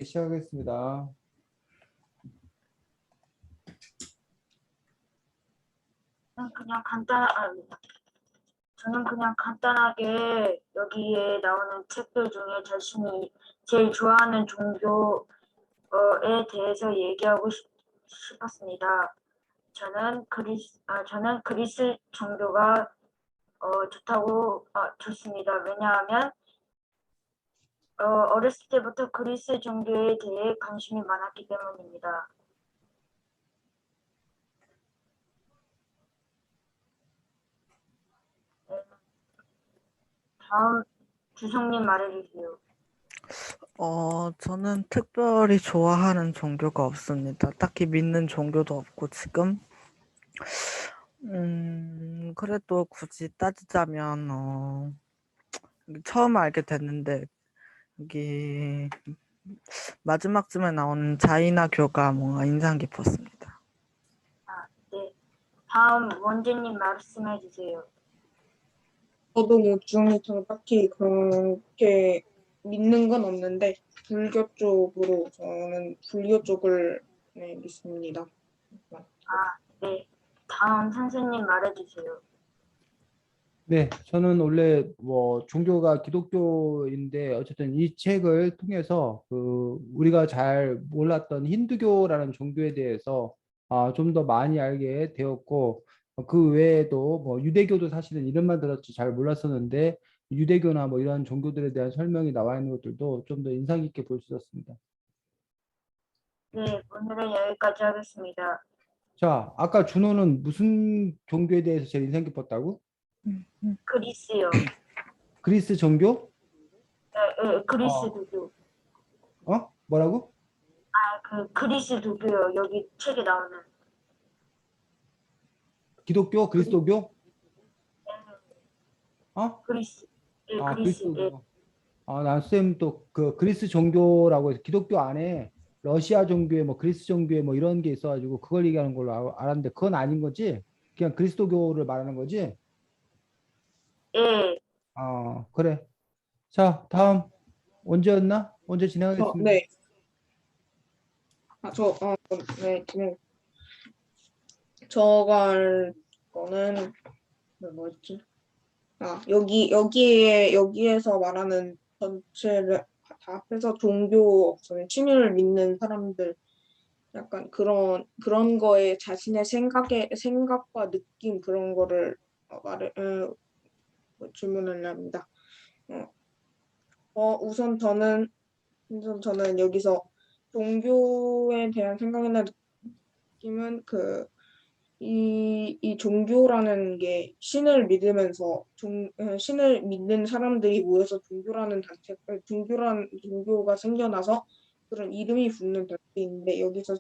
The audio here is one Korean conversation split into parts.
시작하겠습니다. 저는 그냥 간단하게 여기에 나오는 책들 중에 자신이 제일 좋아하는 종교에 대해서 얘기하고 싶었습니다. 저는 그리스 종교가 좋습니다. 왜냐하면 어렸을 때부터 그리스 종교에 대해 관심이 많았기 때문입니다. 다음 주성님 말해주세요. 저는 특별히 좋아하는 종교가 없습니다. 딱히 믿는 종교도 없고 지금. 그래도 굳이 따지자면 처음 알게 됐는데 여기 마지막쯤에 나오는 자이나교가 뭔가 인상 깊었습니다. 네. 다음 원재님 말씀해 주세요. 저도 뭐 주영이처럼 딱히 그렇게 믿는 건 없는데 불교 쪽으로 저는 불교 쪽을 믿습니다. 네. 다음 선생님 말해주세요. 네, 저는 원래 종교가 기독교인데 어쨌든 이 책을 통해서 우리가 잘 몰랐던 힌두교라는 종교에 대해서 좀 더 많이 알게 되었고, 그 외에도 유대교도 사실은 이름만 들었지 잘 몰랐었는데 유대교나 이런 종교들에 대한 설명이 나와 있는 것들도 좀 더 인상 깊게 볼 수 있었습니다. 네, 오늘은 여기까지 하겠습니다. 자, 아까 준호는 무슨 종교에 대해서 제일 인상 깊었다고? 그리스요. 그리스 종교? 네, 그리스도교. 뭐라고? 그리스도교요. 여기 책에 나오는. 기독교? 그리스도교? 그리스. 네, 그리스. 네. 그리스도교. 난 또 그 그리스 종교라고 해서 기독교 안에 러시아 종교에 그리스 종교에 이런 게 있어가지고 그걸 얘기하는 걸로 알았는데 그건 아닌 거지? 그냥 그리스도교를 말하는 거지? 네. 그래. 자, 다음 언제였나? 언제 진행하겠습니다. 네. 네. 저가 할 거는 뭐였지? 여기에서 말하는 전체를 다 합해서 종교, 신을 믿는 사람들 약간 그런 거에 자신의 생각과 느낌 그런 거를 질문을 합니다. 우선 저는 여기서 종교에 대한 생각이나 느낌은 이 종교라는 게 신을 믿으면서 신을 믿는 사람들이 모여서 종교가 생겨나서 그런 이름이 붙는 단체인데 여기서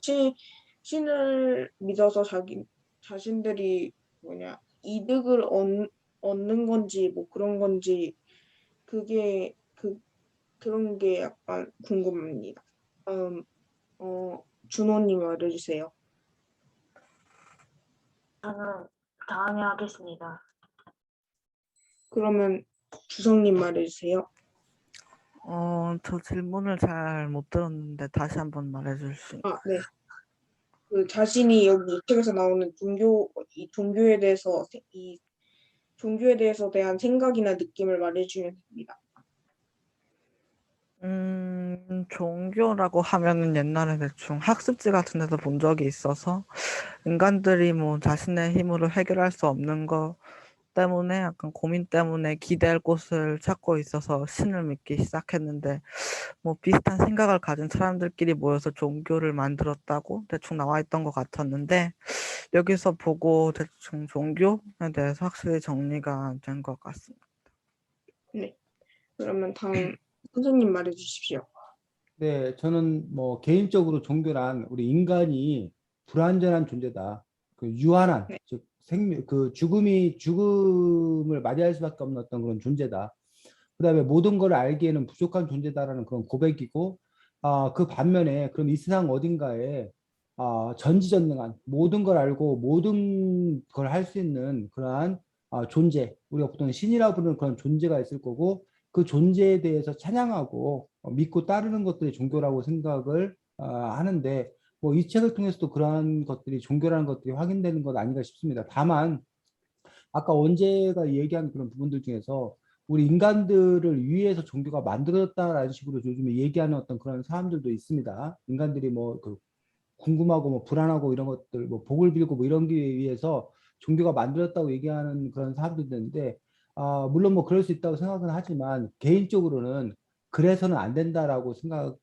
신을 믿어서 자신들이 이득을 얻는 건지 그런 건지 그런 게 약간 궁금합니다. 준호님 말해주세요. 저는 다음에 하겠습니다. 그러면 주성님 말해주세요. 저 질문을 잘 못 들었는데 다시 한번 말해줄 수 있나요? 네. 자신이 여기 이 책에서 나오는 종교에 대해서 대한 생각이나 느낌을 말해주면 됩니다. 종교라고 하면은 옛날에 대충 학습지 같은 데서 본 적이 있어서 인간들이 자신의 힘으로 해결할 수 없는 거 때문에 약간 고민 때문에 기댈 곳을 찾고 있어서 신을 믿기 시작했는데 비슷한 생각을 가진 사람들끼리 모여서 종교를 만들었다고 대충 나와 있던 것 같았는데 여기서 보고 대충 종교에 대해서 확실히 정리가 된 것 같습니다. 네. 그러면 다음 선생님 말해주십시오. 네, 저는 개인적으로 종교란 우리 인간이 불완전한 존재다. 유한한, 네. 즉 죽음을 맞이할 수밖에 없는 어떤 그런 존재다. 그다음에 모든 걸 알기에는 부족한 존재다라는 그런 고백이고, 그 반면에 그럼 이 세상 어딘가에 전지전능한 모든 걸 알고 모든 걸 할 수 있는 그러한 존재, 우리가 보통 신이라 부르는 그런 존재가 있을 거고, 그 존재에 대해서 찬양하고 믿고 따르는 것들이 종교라고 생각을 하는데 뭐 이 책을 통해서도 그러한 것들이 종교라는 것들이 확인되는 것 아닌가 싶습니다. 다만 아까 원재가 얘기한 그런 부분들 중에서 우리 인간들을 위해서 종교가 만들어졌다라는 식으로 요즘에 얘기하는 어떤 그런 사람들도 있습니다. 인간들이 뭐그 궁금하고 뭐 불안하고 이런 것들 뭐 복을 빌고 뭐 이런 게 위해서 종교가 만들었다고 얘기하는 그런 사람들도 있는데 물론 뭐 그럴 수 있다고 생각은 하지만 개인적으로는 그래서는 안 된다라고 생각을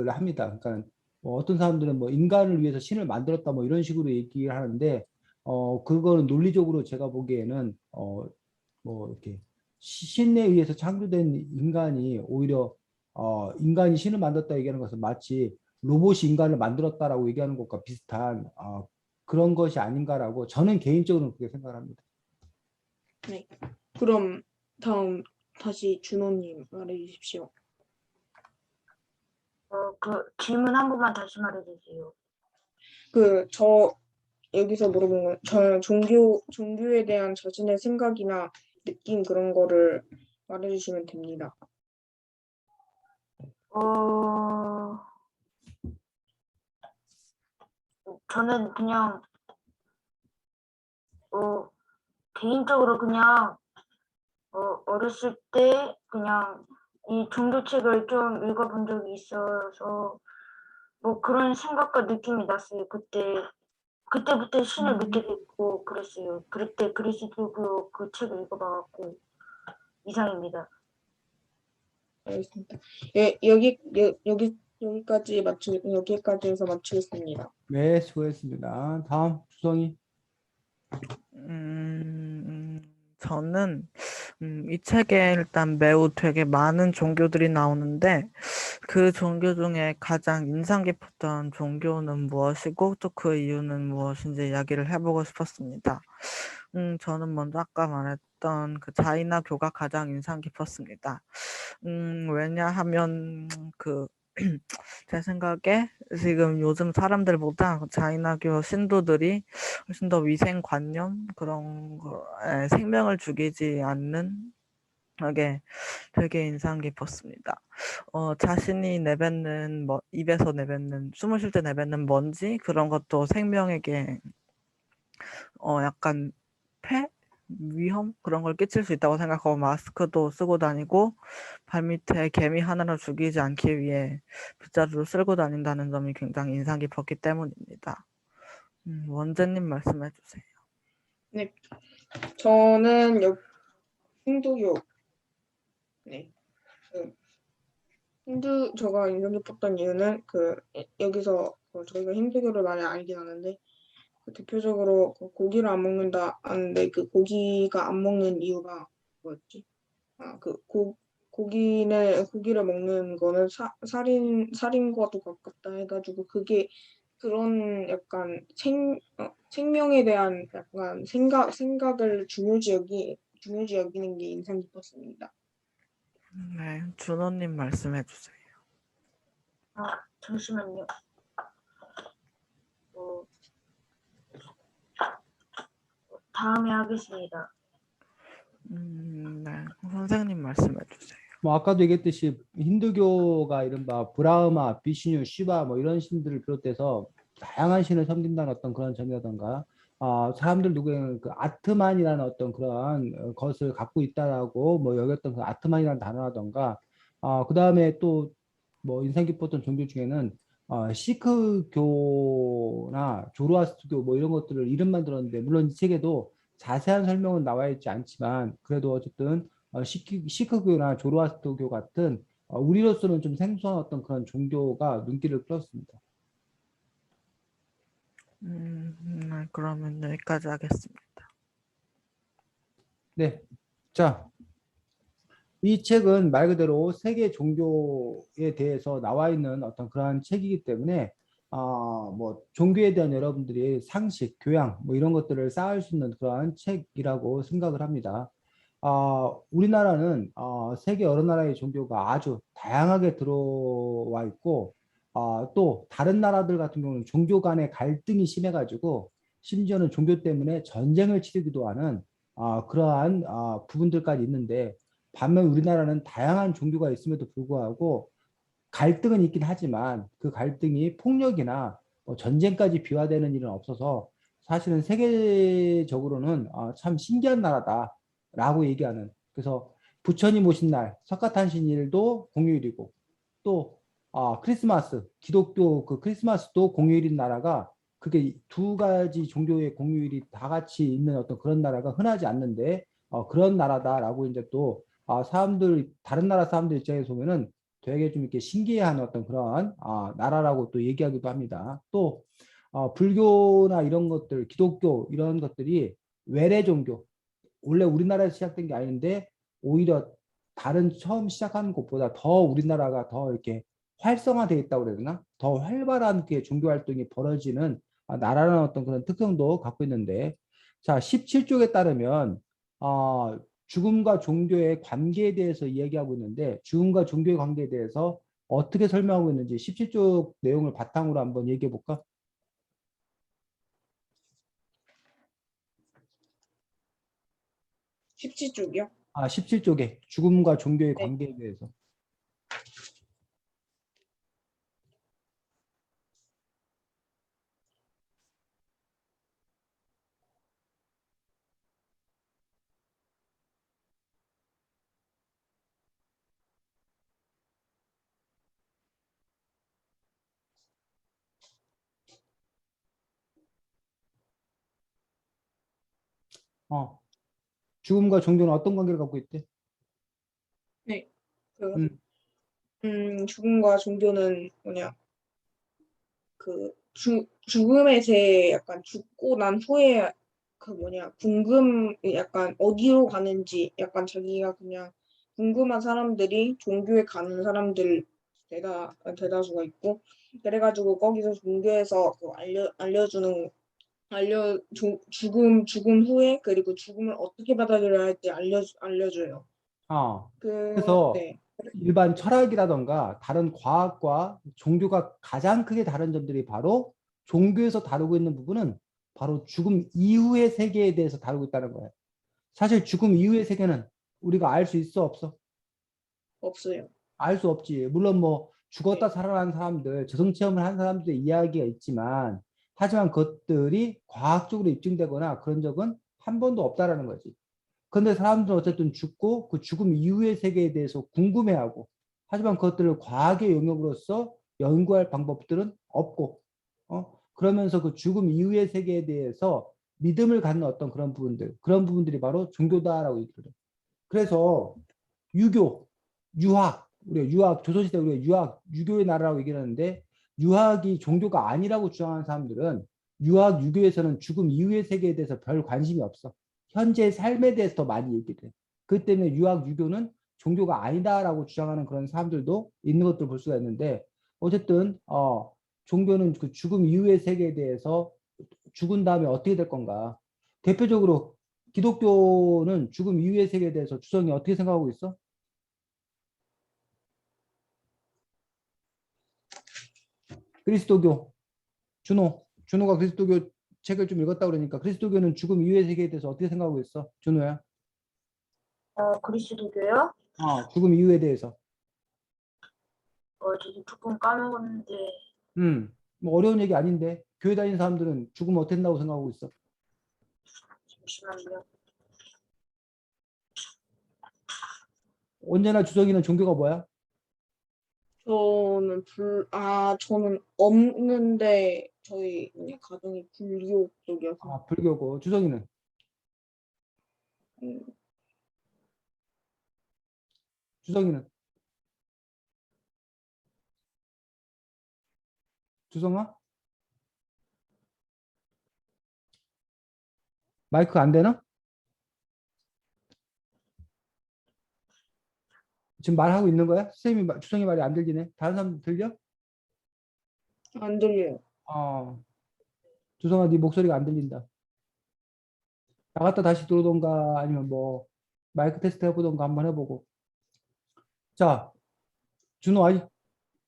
합니다. 그러니까 뭐 어떤 사람들은 뭐 인간을 위해서 신을 만들었다 뭐 이런 식으로 얘기를 하는데 그거는 논리적으로 제가 보기에는 뭐 이렇게 신에 의해서 창조된 인간이 오히려 인간이 신을 만들었다 얘기하는 것은 마치 로봇이 인간을 만들었다라고 얘기하는 것과 비슷한 그런 것이 아닌가라고 저는 개인적으로 그렇게 생각합니다. 네. 그럼 다음 다시 준호님 말해주십시오. 그 질문 한 번만 다시 말해주세요. 저 여기서 물어본 건 저 종교에 대한 자신의 생각이나 느낌 그런 거를 말해주시면 됩니다. 저는 그냥 개인적으로 그냥 어렸을 때 그냥 이 종교책을 좀 읽어본 적이 있어서 뭐 그런 생각과 느낌이 났어요. 그때부터 신을 믿게 됐고 그랬어요. 그때 그리스도교 그 책을 읽어봐갖고 이상입니다. 알겠습니다. 여기까지 해서 마치겠습니다. 네, 수고했습니다. 다음 주성이. 저는 이 책에 일단 매우 되게 많은 종교들이 나오는데 그 종교 중에 가장 인상 깊었던 종교는 무엇이고 또 그 이유는 무엇인지 이야기를 해보고 싶었습니다. 저는 먼저 아까 말했던 그 자이나교가 가장 인상 깊었습니다. 왜냐하면 제 생각에 지금 요즘 사람들보다 자이나교 신도들이 훨씬 더 위생관념 그런 거에 생명을 죽이지 않는 게 되게 인상 깊었습니다. 자신이 내뱉는 입에서 내뱉는 숨을 쉴 때 내뱉는 먼지 그런 것도 생명에게 약간 폐 위험 그런 걸 끼칠 수 있다고 생각하고 마스크도 쓰고 다니고 발밑에 개미 하나를 죽이지 않기 위해 빗자루를 쓸고 다닌다는 점이 굉장히 인상 깊었기 때문입니다. 원재님 말씀해 주세요. 네, 저는 힌두교. 네, 제가 인상 깊었던 이유는 여기서 저희가 힌두교를 많이 알긴 하는데 대표적으로 고기를 안 먹는다 하는데 그 고기가 안 먹는 이유가 뭐였지? 고기를 먹는 거는 살인과도 가깝다 해가지고 그게 그런 약간 생명에 대한 약간 생각을 중요시 여기는 게 인상 깊었습니다. 네, 준호님 말씀해 주세요. 잠시만요. 다음에 하겠습니다. 네, 선생님 말씀해 주세요. 뭐 아까도 얘기했듯이 힌두교가 이른바 브라흐마, 비슈뉴, 시바 뭐 이런 신들을 비롯해서 다양한 신을 섬긴다는 어떤 그런 점이라던가 사람들 누구에는 그 아트만이라는 어떤 그런 것을 갖고 있다라고 뭐 여겼던 그 아트만이라는 단어라던가 그 다음에 또 뭐 인상 깊었던 종교 중에는 시크교나 조로아스트교 뭐 이런 것들을 이름만 들었는데 물론 이 책에도 자세한 설명은 나와 있지 않지만 그래도 어쨌든 시크교나 조로아스트교 같은 우리로서는 좀 생소한 어떤 그런 종교가 눈길을 끌었습니다. 네, 그러면 여기까지 하겠습니다. 네, 자, 이 책은 말 그대로 세계 종교에 대해서 나와 있는 어떤 그러한 책이기 때문에 뭐 종교에 대한 여러분들이 상식, 교양 뭐 이런 것들을 쌓을 수 있는 그러한 책이라고 생각을 합니다. 우리나라는 세계 여러 나라의 종교가 아주 다양하게 들어와 있고 또 다른 나라들 같은 경우는 종교 간의 갈등이 심해가지고 심지어는 종교 때문에 전쟁을 치르기도 하는 그러한 부분들까지 있는데 반면 우리나라는 다양한 종교가 있음에도 불구하고 갈등은 있긴 하지만 그 갈등이 폭력이나 뭐 전쟁까지 비화되는 일은 없어서 사실은 세계적으로는 참 신기한 나라다라고 얘기하는. 그래서 부처님 오신 날 석가탄신일도 공휴일이고 또 크리스마스 기독교 그 크리스마스도 공휴일인 나라가 그게 두 가지 종교의 공휴일이 다 같이 있는 어떤 그런 나라가 흔하지 않는데 그런 나라다라고 이제 또 사람들 다른 나라 사람들 입장에서 보면은 되게 좀 이렇게 신기해하는 어떤 그런 나라라고 또 얘기하기도 합니다. 또 불교나 이런 것들, 기독교 이런 것들이 외래 종교, 원래 우리나라에서 시작된 게 아닌데 오히려 다른 처음 시작하는 곳보다 더 우리나라가 더 이렇게 활성화되어 있다고 그래야 되나? 더 활발한 그 종교 활동이 벌어지는 나라라는 어떤 그런 특성도 갖고 있는데, 자, 17쪽에 따르면 죽음과 종교의 관계에 대해서 이야기하고 있는데, 죽음과 종교의 관계에 대해서 어떻게 설명하고 있는지 17쪽 내용을 바탕으로 한번 얘기해 볼까? 17쪽이요? 17쪽에 죽음과 종교의 네. 관계에 대해서. 어, 죽음과 종교는 어떤 관계를 갖고 있대? 네. 그, 음, 죽음과 종교는 죽음의 제 약간 죽고 난 후에 궁금, 약간 어디로 가는지, 약간 자기가 그냥 궁금한 사람들이 종교에 가는 사람들 대다수가 있고, 그래가지고 거기서 종교에서 알려주는, 죽음 후에, 그리고 죽음을 어떻게 받아들여야 할지 알려줘요. 그래서 네. 일반 철학이라던가 다른 과학과 종교가 가장 크게 다른 점들이 바로 종교에서 다루고 있는 부분은 바로 죽음 이후의 세계에 대해서 다루고 있다는 거예요. 사실 죽음 이후의 세계는 우리가 알 수 있어 없어? 없어요. 알 수 없지. 물론 뭐 죽었다 네. 살아난 사람들, 저승 체험을 한 사람들의 이야기가 있지만 하지만 그것들이 과학적으로 입증되거나 그런 적은 한 번도 없다라는 거지. 그런데 사람들은 어쨌든 죽고 그 죽음 이후의 세계에 대해서 궁금해하고 하지만 그것들을 과학의 영역으로서 연구할 방법들은 없고 그러면서 그 죽음 이후의 세계에 대해서 믿음을 갖는 어떤 그런 부분들이 바로 종교다라고 얘기를 해요. 그래서 유교, 유학, 우리가 유학 조선시대 우리가 유교의 나라라고 얘기를 하는데 유학이 종교가 아니라고 주장하는 사람들은 유학 유교에서는 죽음 이후의 세계에 대해서 별 관심이 없어. 현재 삶에 대해서 더 많이 얘기를 해. 그 때문에 유학 유교는 종교가 아니다라고 주장하는 그런 사람들도 있는 것들을 볼 수가 있는데 어쨌든 종교는 그 죽음 이후의 세계에 대해서 죽은 다음에 어떻게 될 건가. 대표적으로 기독교는 죽음 이후의 세계에 대해서 주성이 어떻게 생각하고 있어? 그리스도교, 준호가 그리스도교 책을 좀 읽었다 그러니까 그리스도교는 죽음 이후의 세계에 대해서 어떻게 생각하고 있어? 준호야? 그리스도교요? 죽음 이후에 대해서. 저도 조금 까먹었는데, 뭐 어려운 얘기 아닌데 교회 다니는 사람들은 죽음 어떻게 된다고 생각하고 있어? 잠시만요. 언제나 주성이는 종교가 뭐야? 저는 없는데, 저희 가정이 불교 쪽이어서. 불교고 주성이는 음, 주성이는 주성아? 마이크 안 되나? 지금 말하고 있는 거야? 선생님이 주성이 말이 안 들리네. 다른 사람 들려? 안 들려요. 주성아 네 목소리가 안 들린다. 나갔다 다시 들어오던가 아니면 뭐 마이크 테스트 해보던가 한번 해보고. 자, 준호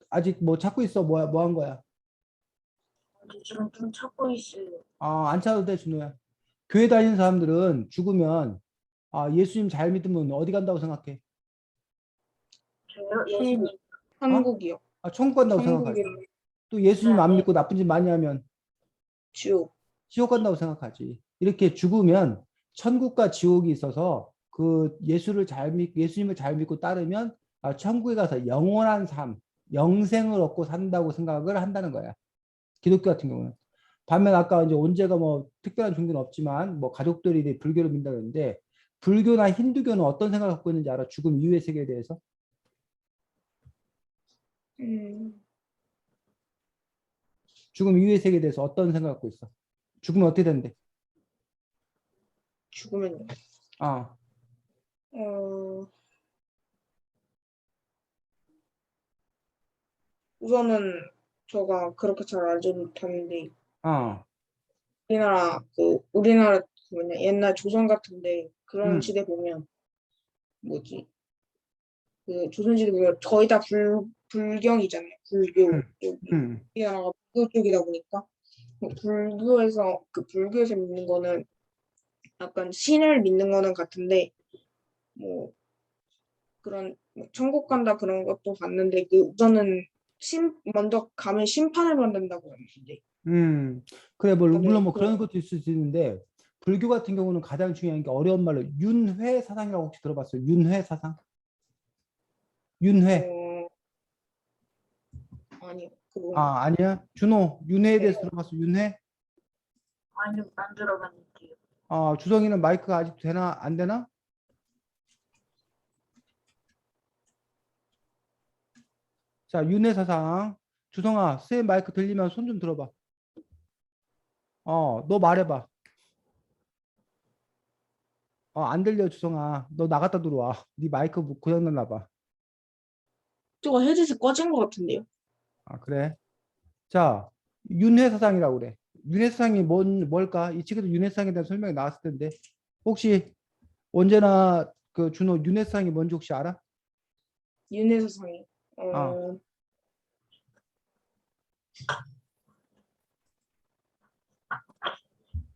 아직 뭐 찾고 있어? 뭐 한 거야? 지금 좀 찾고 있어요. 안 찾아도 돼, 준호야. 교회 다니는 사람들은 죽으면 예수님 잘 믿으면 어디 간다고 생각해? 저요? 예수님. 어? 한국이요. 아, 천국 간다고 생각하지. 천국이랑 또 예수님 안 네. 믿고 나쁜 짓 많이 하면 지옥. 지옥 간다고 생각하지. 이렇게 죽으면 천국과 지옥이 있어서 그 예수님을 잘 믿고 따르면 천국에 가서 영원한 삶, 영생을 얻고 산다고 생각을 한다는 거야. 기독교 같은 경우는. 반면 아까 이제 언제가 뭐 특별한 종교는 없지만 뭐 가족들이 불교를 믿는다 그러는데 불교나 힌두교는 어떤 생각을 갖고 있는지 알아? 죽음 이후의 세계에 대해서? 음, 죽음 이후의 세계에 대해서 어떤 생각을 갖고 있어? 죽으면 어떻게 된대? 죽으면 어, 어, 우선은 저가 그렇게 잘 알지 못하는데 어, 우리나라 그 뭐냐 옛날 조선 같은데 그런 음, 시대 보면 뭐지 그 조선 시대 보면 거의 다 불경이잖아요. 불교 음, 쪽이 음, 우리나라가 불교 쪽이다 보니까 불교에서 믿는 거는 약간 신을 믿는 거는 같은데 뭐 그런 뭐 천국 간다 그런 것도 봤는데 그 우선은 먼저 가면 심판을 받는다고 하는데 그래, 뭐, 다들 물론 뭐 그런 그런 것도 있을 수 있는데, 불교 같은 경우는 가장 중요한 게 어려운 말로 윤회 사상이라고 혹시 들어봤어요? 윤회 사상? 윤회. 어 아니요 그건 아, 아니야? 준호, 윤회에 네. 대해서 들어봤어? 윤회? 아니, 안 들어봤는데요. 주성이는 마이크가 아직 되나, 안 되나? 자, 윤회 사상. 주성아, 쌤 마이크 들리면 손 좀 들어봐. 너 말해봐. 안 들려, 주성아. 너 나갔다 들어와. 네 마이크 고장났나 봐. 저거 헤드셋 꺼진 것 같은데요. 그래. 자, 윤회 사상이라고 그래. 윤회 사상이 뭘까? 이 책에도 윤회 사상에 대한 설명이 나왔을 텐데. 혹시 언제나 그 준호 윤회 사상이 뭔지 혹시 알아? 윤회사상이 아,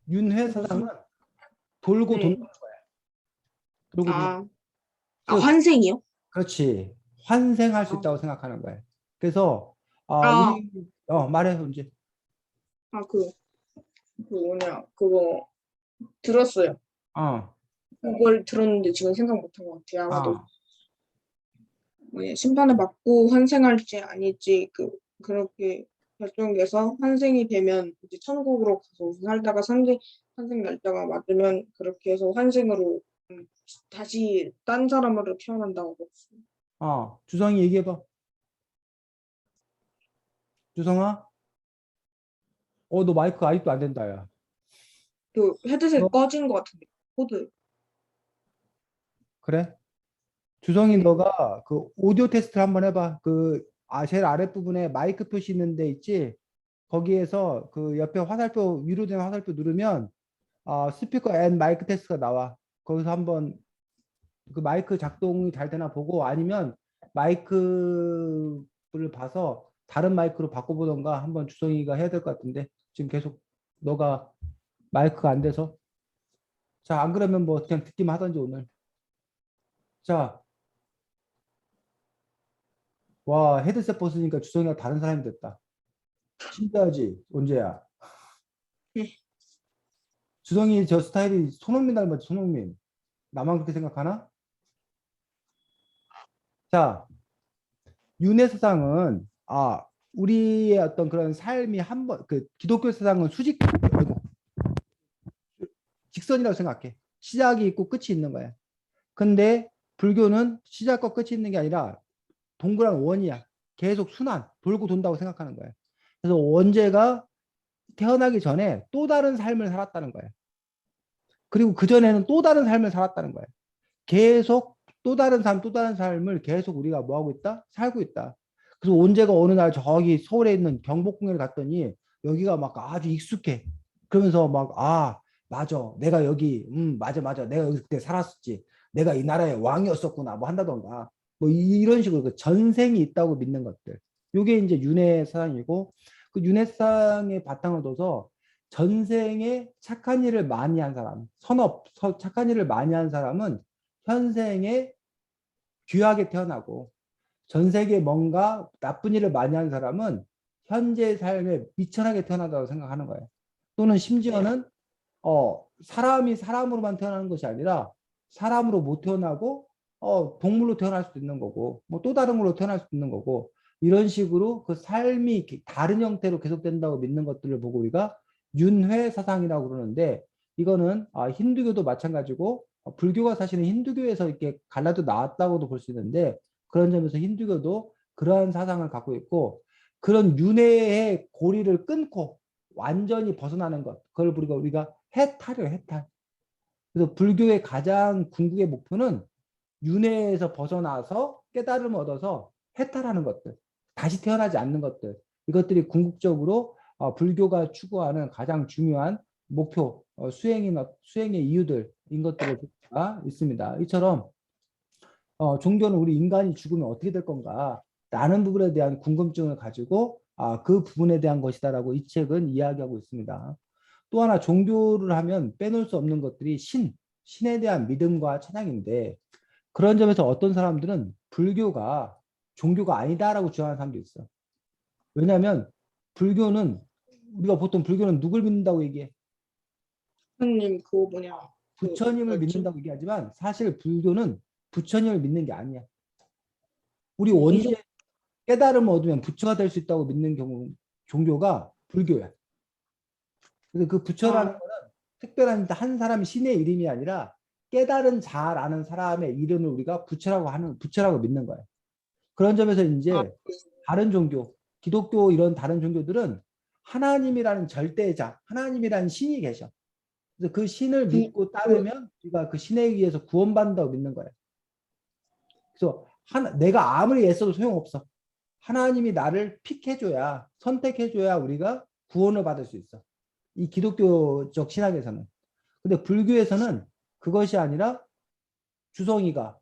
윤회 사상은 돌고 네. 돈다는 거야. 돌고 돈다. 아, 즉, 환생이요? 그렇지. 환생할 수 아, 있다고 생각하는 거야. 그래서 아, 우리 말해 이제. 그 뭐냐, 그거 들었어요. 어, 그걸 들었는데 지금 생각 못한 것 같아요. 아마도 어, 뭐냐, 심판을 받고 환생할지 아닐지 그렇게 결정돼서 환생이 되면 이제 천국으로 가서 살다가 환생 날짜가 맞으면 그렇게 해서 환생으로 다시 딴 사람으로 태어난다고 그랬어요. 주성이 얘기해봐. 주성아, 너 마이크 아직도 안 된다, 야. 그 헤드셋 너 꺼진 것 같은데 코드. 그래? 주성이 네. 너가 그 오디오 테스트를 한번 해봐. 제일 아랫부분에 마이크 표시 있는 데 있지? 거기에서 그 옆에 화살표, 위로 된 화살표 누르면 스피커 앤 마이크 테스트가 나와. 거기서 한번 그 마이크 작동이 잘 되나 보고 아니면 마이크를 봐서 다른 마이크로 바꿔보던가 한번 주성이가 해야 될 것 같은데 지금 계속 너가 마이크가 안 돼서 자, 안 그러면 뭐 그냥 듣기만 하던지 오늘. 자, 와, 헤드셋 벗으니까 주성이가 다른 사람이 됐다. 신기하지? 언제야? 네. 주성이 저 스타일이 손흥민 닮았지, 손흥민. 나만 그렇게 생각하나? 자, 윤회 사상은 우리의 어떤 그런 삶이 기독교 사상은 직선이라고 생각해. 시작이 있고 끝이 있는 거야. 근데 불교는 시작과 끝이 있는 게 아니라 동그란 원이야. 계속 순환, 돌고 돈다고 생각하는 거야. 그래서 원죄가 태어나기 전에 또 다른 삶을 살았다는 거야. 그리고 그전에는 또 다른 삶을 살았다는 거야. 계속 또 다른 삶, 또 다른 삶을 계속 우리가 뭐 하고 있다? 살고 있다. 그래서 원제가 어느 날 저기 서울에 있는 경복궁에 갔더니 여기가 막 아주 익숙해. 그러면서 막, 맞아. 내가 여기, 맞아, 맞아. 내가 여기 그때 살았었지. 내가 이 나라의 왕이었었구나. 뭐 한다던가. 뭐 이런 식으로 그 전생이 있다고 믿는 것들. 요게 이제 윤회 사상이고 그 윤회 사상의 바탕을 둬서 전생에 착한 일을 많이 한 사람, 착한 일을 많이 한 사람은 현생에 귀하게 태어나고 전 세계에 뭔가 나쁜 일을 많이 한 사람은 현재 삶에 미천하게 태어나다고 생각하는 거예요. 또는 심지어는 사람이 사람으로만 태어나는 것이 아니라 사람으로 못 태어나고 동물로 태어날 수도 있는 거고 뭐 또 다른 걸로 태어날 수도 있는 거고 이런 식으로 그 삶이 이렇게 다른 형태로 계속된다고 믿는 것들을 보고 우리가 윤회 사상이라고 그러는데 이거는 힌두교도 마찬가지고 불교가 사실은 힌두교에서 이렇게 갈라져 나왔다고도 볼 수 있는데 그런 점에서 힌두교도 그러한 사상을 갖고 있고 그런 윤회의 고리를 끊고 완전히 벗어나는 것 그걸 우리가 해탈이에요. 해탈. 그래서 불교의 가장 궁극의 목표는 윤회에서 벗어나서 깨달음을 얻어서 해탈하는 것들 다시 태어나지 않는 것들 이것들이 궁극적으로 불교가 추구하는 가장 중요한 목표 수행의 이유들인 것들을 볼 수가 있습니다. 이처럼 종교는 우리 인간이 죽으면 어떻게 될 건가 라는 부분에 대한 궁금증을 가지고 그 부분에 대한 것이다라고 이 책은 이야기하고 있습니다. 또 하나 종교를 하면 빼놓을 수 없는 것들이 신에 대한 믿음과 찬양인데 그런 점에서 어떤 사람들은 불교가 종교가 아니다라고 주장하는 사람도 있어. 왜냐하면 불교는 우리가 보통 불교는 누굴 믿는다고 얘기해? 선생님 그거 뭐냐 부처님을 뭐였지? 믿는다고 얘기하지만 사실 불교는 부처님을 믿는 게 아니야. 우리 이종 원죄 깨달음을 얻으면 부처가 될 수 있다고 믿는 경우 종교가 불교야. 그래서 그 부처라는 아, 거는 특별한 한 사람의 신의 이름이 아니라 깨달은 자라는 사람의 이름을 우리가 부처라고 믿는 거예요. 그런 점에서 아, 이제 다른 종교, 기독교 이런 다른 종교들은 하나님이라는 절대자, 하나님이라는 신이 계셔. 그래서 그 신을 믿고 따르면 우리가 그 신에 의해서 구원받는다고 믿는 거예요. 그래서 내가 아무리 애써도 소용없어. 하나님이 나를 픽해줘야, 선택해줘야 우리가 구원을 받을 수 있어. 이 기독교적 신학에서는. 근데 불교에서는 그것이 아니라 주성이가,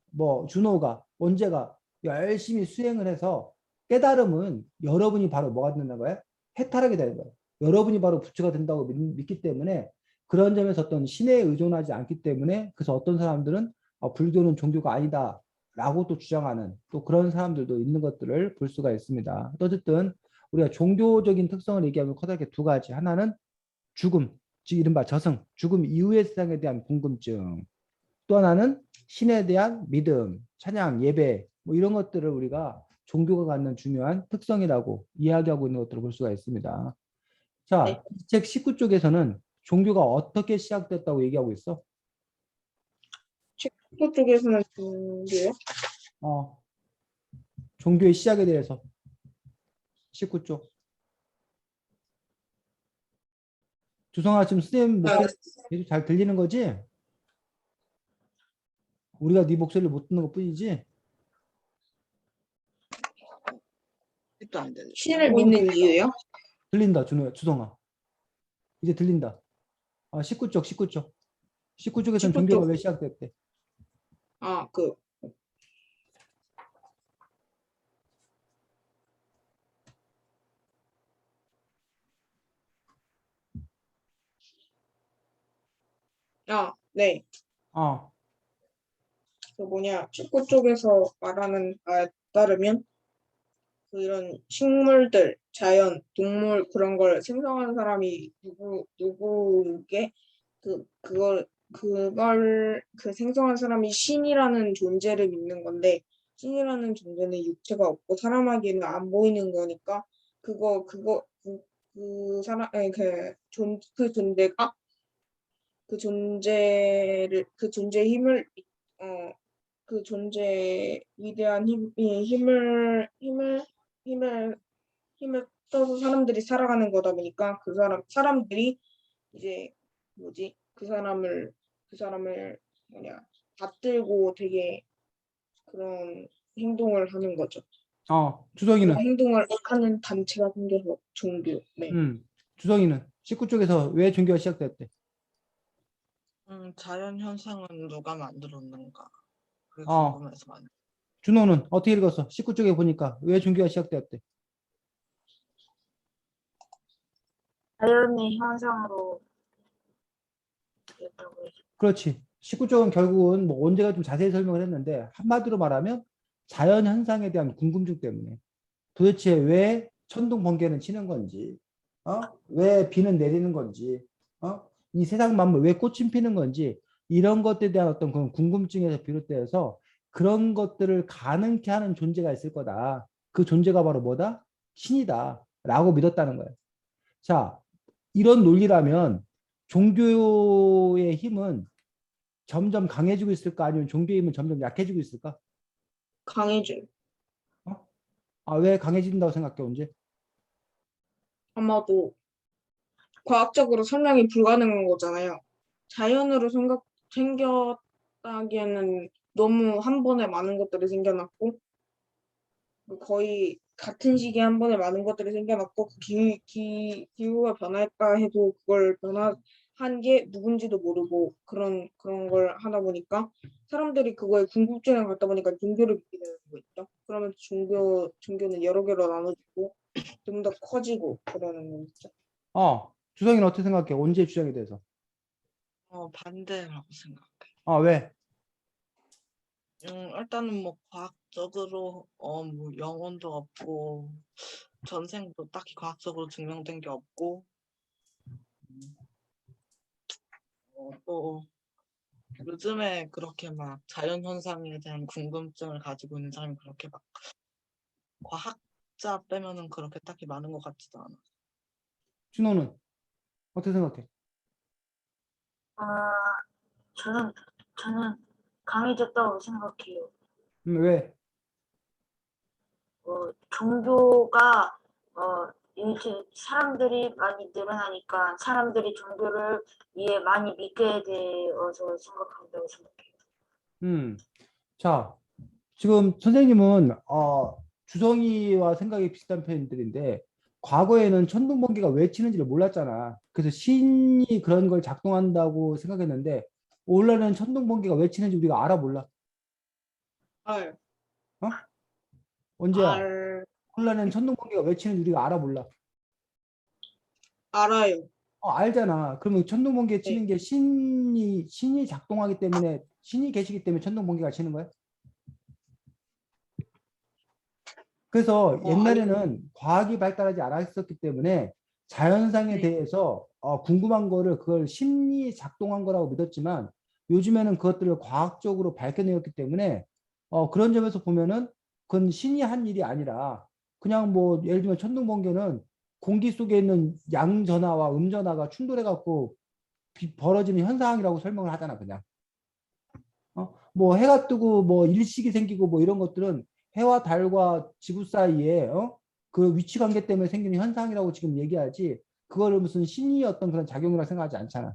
준호가, 원재가 열심히 수행을 해서 깨달음은 여러분이 바로 뭐가 된다는 거예요? 해탈하게 되는 거예요. 여러분이 바로 부처가 된다고 믿기 때문에 그런 점에서 어떤 신에 의존하지 않기 때문에 그래서 어떤 사람들은 불교는 종교가 아니다 라고 또 주장하는 또 그런 사람들도 있는 것들을 볼 수가 있습니다. 어쨌든 우리가 종교적인 특성을 얘기하면 커다랗게 두 가지. 하나는 죽음, 즉 이른바 저승, 죽음 이후의 세상에 대한 궁금증. 또 하나는 신에 대한 믿음, 찬양, 예배 뭐 이런 것들을 우리가 종교가 갖는 중요한 특성이라고 이야기하고 있는 것들을 볼 수가 있습니다. 네. 자, 이 책 19쪽에서는 종교가 어떻게 시작됐다고 얘기하고 있어? 책도 쪽에서는 종교요? 어, 종교의 시작에 대해서 19쪽. 주성아, 지금 선생님 아, 목소리 계속 잘 들리는 거지? 우리가 네 목소리를 못 듣는 것 뿐이지? 도 안 되네. 신을 믿는 이유요? 들린다, 주성아. 이제 들린다. 19쪽, 19쪽. 19쪽에서는 19쪽. 종교가 왜 시작됐대? 아, 네. 어, 그 뭐냐, 축구 쪽에서 말하는 바에 따르면 이런 식물들, 자연, 동물 그런 걸 생성한 사람이 누구게 그걸 그 생성한 사람이 신이라는 존재를 믿는 건데 신이라는 존재는 육체가 없고 사람에게는 안 보이는 거니까 그 사람 그 존재가 그 존재의 힘을 어 그 존재 위대한 힘을 힘을 써서 사람들이 살아가는 거다 보니까 사람들이 이제 뭐지 그 사람을 뭐냐 받들고 되게 그런 행동을 하는 거죠. 주성이는? 그런 행동을 하는 단체가 생겨서 종교. 네. 주성이는 19쪽에서 왜 종교가 시작됐대? 자연 현상은 누가 만들었는가? 그게 어, 궁금해서 많이. 준호는 어떻게 읽었어? 19쪽에 보니까 왜 종교가 시작됐대? 자연의 현상으로 되었다고 해서 그렇지. 19쪽은 결국은 뭐 원제가 좀 자세히 설명을 했는데 한마디로 말하면 자연 현상에 대한 궁금증 때문에. 도대체 왜 천둥 번개는 치는 건지, 왜 비는 내리는 건지, 이 세상 만물 왜 꽃이 피는 건지 이런 것들에 대한 어떤 그런 궁금증에서 비롯되어서 그런 것들을 가능케 하는 존재가 있을 거다. 그 존재가 바로 뭐다? 신이다라고 믿었다는 거예요. 자, 이런 논리라면 종교의 힘은 점점 강해지고 있을까? 아니면 종교의 힘은 점점 약해지고 있을까? 강해져. 어? 왜 강해진다고 생각해, 언제? 아마도 과학적으로 설명이 불가능한 거잖아요. 자연으로 생겼다기에는 너무 한 번에 많은 것들이 생겨났고 거의 같은 시기에 한 번에 많은 것들이 생겨났고 기후가 변했다 해도 그걸 변화한 게 누군지도 모르고 그런 걸 하다 보니까 사람들이 그거에 궁금증을 갖다 보니까 종교를 믿게 되는 거 있죠. 그러면 종교는 여러 개로 나눠지고 좀 더 커지고 그러는 거 있죠. 주성이는 어떻게 생각해? 언제 주장에 대해서? 반대라고 생각해. 왜? 일단은 뭐 과학적으로 뭐 영혼도 없고 전생도 딱히 과학적으로 증명된 게 없고 또 요즘에 그렇게 막 자연 현상에 대한 궁금증을 가지고 있는 사람이 그렇게 막 과학자 빼면은 그렇게 딱히 많은 것 같지도 않아. 준호는 어떻게 생각해? 아, 저는 강해졌다고 생각해요. 왜? 종교가 이제 사람들이 많이 늘어나니까 사람들이 종교를 이해 많이 믿게 되어서 생각한다고 생각해요. 자, 지금 선생님은 주성이와 생각이 비슷한 편들인데 과거에는 천둥번개가 왜 치는지를 몰랐잖아. 그래서 신이 그런 걸 작동한다고 생각했는데 원래는 천둥번개가 왜 치는지 우리가 알아 몰라? 알, 어? 언제야? 알, 원래는 천둥번개가 왜 치는지 우리가 알아 몰라? 알아요. 알잖아. 그러면 천둥번개 네. 치는 게 신이 작동하기 때문에 신이 계시기 때문에 천둥번개가 치는 거야? 그래서 아니, 옛날에는 과학이 발달하지 않았었기 때문에 자연상에 네. 대해서 궁금한 거를 그걸 심리 작동한 거라고 믿었지만 요즘에는 그것들을 과학적으로 밝혀내었기 때문에 그런 점에서 보면은 그건 신이 한 일이 아니라 그냥 뭐 예를 들면 천둥번개는 공기 속에 있는 양전하와 음전하가 충돌해 갖고 벌어지는 현상이라고 설명을 하잖아 그냥. 뭐 해가 뜨고 뭐 일식이 생기고 뭐 이런 것들은 해와 달과 지구 사이에 그 위치 관계 때문에 생기는 현상이라고 지금 얘기하지 그거를 무슨 신의 어떤 그런 작용이라고 생각하지 않잖아.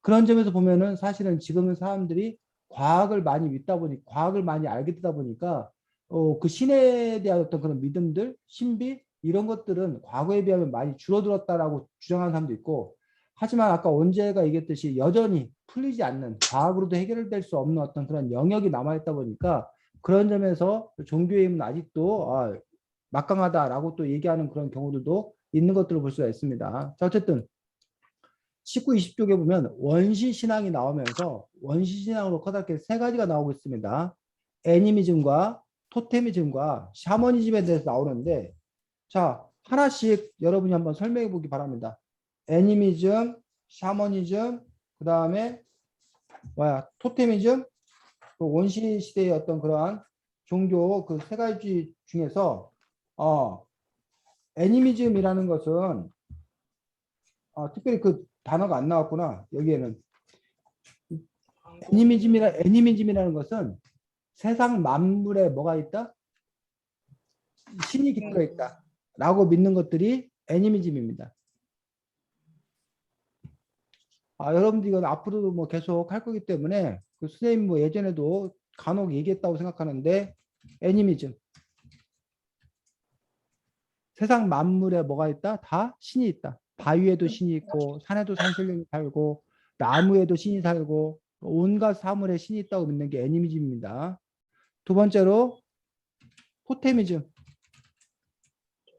그런 점에서 보면은 사실은 지금은 사람들이 과학을 많이 믿다 보니 과학을 많이 알게 되다 보니까 그 신에 대한 어떤 그런 믿음들, 신비 이런 것들은 과거에 비하면 많이 줄어들었다라고 주장하는 사람도 있고 하지만 아까 원재가 얘기했듯이 여전히 풀리지 않는 과학으로도 해결될 수 없는 어떤 그런 영역이 남아있다 보니까 그런 점에서 종교의 힘은 아직도 막강하다라고 또 얘기하는 그런 경우들도 있는 것들을 볼 수가 있습니다. 자, 어쨌든 19, 20쪽에 보면 원시 신앙이 나오면서 원시 신앙으로 커다랗게 세 가지가 나오고 있습니다. 애니미즘과 토테미즘과 샤머니즘에 대해서 나오는데 자, 하나씩 여러분이 한번 설명해 보기 바랍니다. 애니미즘, 샤머니즘, 그 다음에 토테미즘, 그 원시 시대의 어떤 그러한 종교 그 세 가지 중에서 애니미즘이라는 것은 특별히 그 단어가 안 나왔구나. 여기에는 애니미즘이라는 것은 세상 만물에 뭐가 있다? 신이 깃들어 있다. 라고 믿는 것들이 애니미즘입니다. 여러분들 이건 앞으로도 뭐 계속 할 거기 때문에 그 선생님 뭐 예전에도 간혹 얘기했다고 생각하는데 애니미즘. 세상 만물에 뭐가 있다? 다 신이 있다. 바위에도 신이 있고 산에도 산신령이 살고 나무에도 신이 살고 온갖 사물에 신이 있다고 믿는 게 애니미즘입니다. 두 번째로 토테미즘.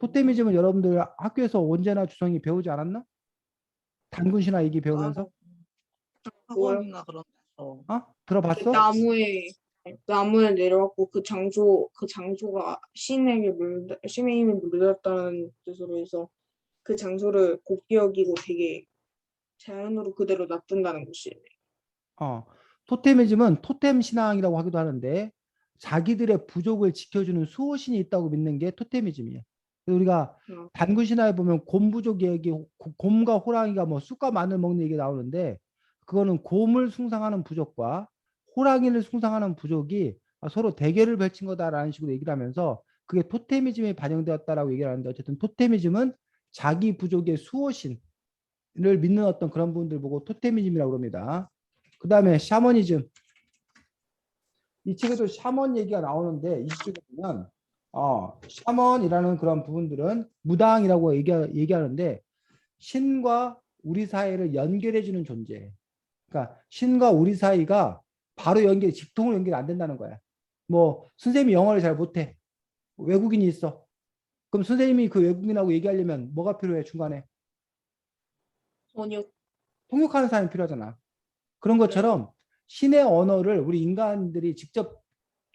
토테미즘은 여러분들 학교에서 언제나 주성이 배우지 않았나? 단군신화 얘기 배우면서 뭐요? 학원이나 그런 데서 들어봤어? 나무에 나무에 내려왔고 그 장소가 신의 힘이 물들었다는 뜻으로 해서 그 장소를 곱게 여기고 되게 자연으로 그대로 놔둔다는 것이에요. 토테미즘은 토템 신앙이라고 하기도 하는데 자기들의 부족을 지켜주는 수호신이 있다고 믿는 게 토테미즘이에요. 그래서 우리가 어. 단군 신화에 보면 곰부족 얘기, 곰과 호랑이가 뭐 쑥과 마늘 먹는 얘기 나오는데 그거는 곰을 숭상하는 부족과 호랑이를 숭상하는 부족이 서로 대결을 펼친 거다라는 식으로 얘기를 하면서 그게 토테미즘에 반영되었다라고 얘기를 하는데 어쨌든 토테미즘은 자기 부족의 수호신을 믿는 어떤 그런 분들 보고 토테미즘이라고 합니다. 그 다음에 샤머니즘. 이 책에도 샤먼 얘기가 나오는데 이 책에 보면 샤먼이라는 그런 부분들은 무당이라고 얘기하는데 신과 우리 사이를 연결해주는 존재. 그러니까 신과 우리 사이가 바로 직통으로 연결이 안 된다는 거야. 뭐 선생님이 영어를 잘 못해. 외국인이 있어. 그럼 선생님이 그 외국인하고 얘기하려면 뭐가 필요해 중간에? 번역. 통역하는 사람이 필요하잖아. 그런 것처럼 신의 언어를 우리 인간들이 직접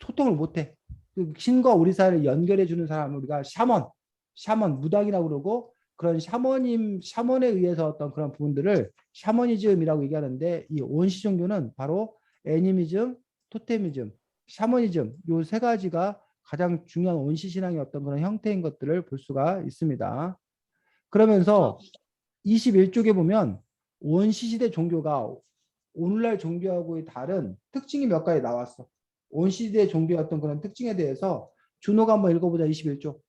소통을 못해. 그 신과 우리 사이를 연결해주는 사람을 우리가 샤먼, 무당이라고 그러고 그런 샤먼에 의해서 어떤 그런 부분들을 샤머니즘이라고 얘기하는데 이 원시 종교는 바로 애니미즘, 토테미즘, 샤머니즘 요 세 가지가 가장 중요한 원시 신앙의 어떤 그런 형태인 것들을 볼 수가 있습니다. 그러면서 21쪽에 보면 원시시대 종교가 오늘날 종교하고의 다른 특징이 몇 가지 나왔어. 원시시대 종교의 어떤 그런 특징에 대해서 준호가 한번 읽어보자. 21쪽.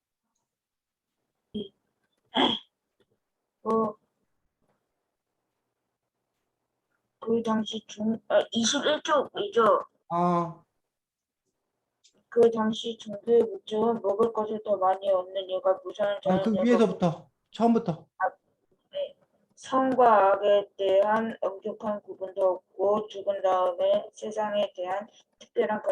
어, 그 당시 21쪽이죠. 아, 그 당시 종교의 목적은 먹을 것을 더 많이 얻는 이유가 무서운 그 자연으로부터 위에서부터 처음부터. 선과 악에 대한 엄격한 구분도 없고 죽은 다음에 세상에 대한 특별한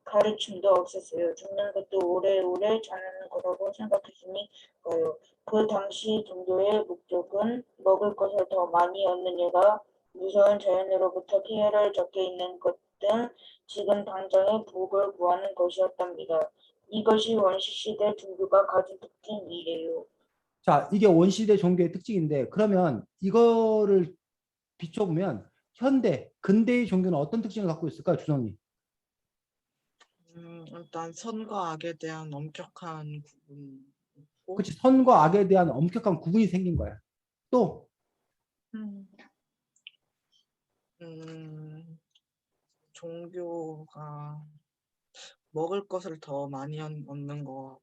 가르침도 없었어요. 죽는 것도 오래오래 자는 거라고 생각했으니까요. 그 당시 종교의 목적은 먹을 것을 더 많이 얻는 예가 무서운 자연으로부터 피해를 적게 있는 것 등 지금 당장의 복을 구하는 것이었답니다. 이것이 원시시대 종교가 가진 특징이에요. 자, 이게 원시대 종교의 특징인데 그러면 이거를 비춰보면 근대의 종교는 어떤 특징을 갖고 있을까요, 준호님? 일단 선과 악에 대한 엄격한 구분 있고, 그렇지, 선과 악에 대한 엄격한 구분이 생긴 거야. 또 음, 종교가 먹을 것을 더 많이 얻는 거,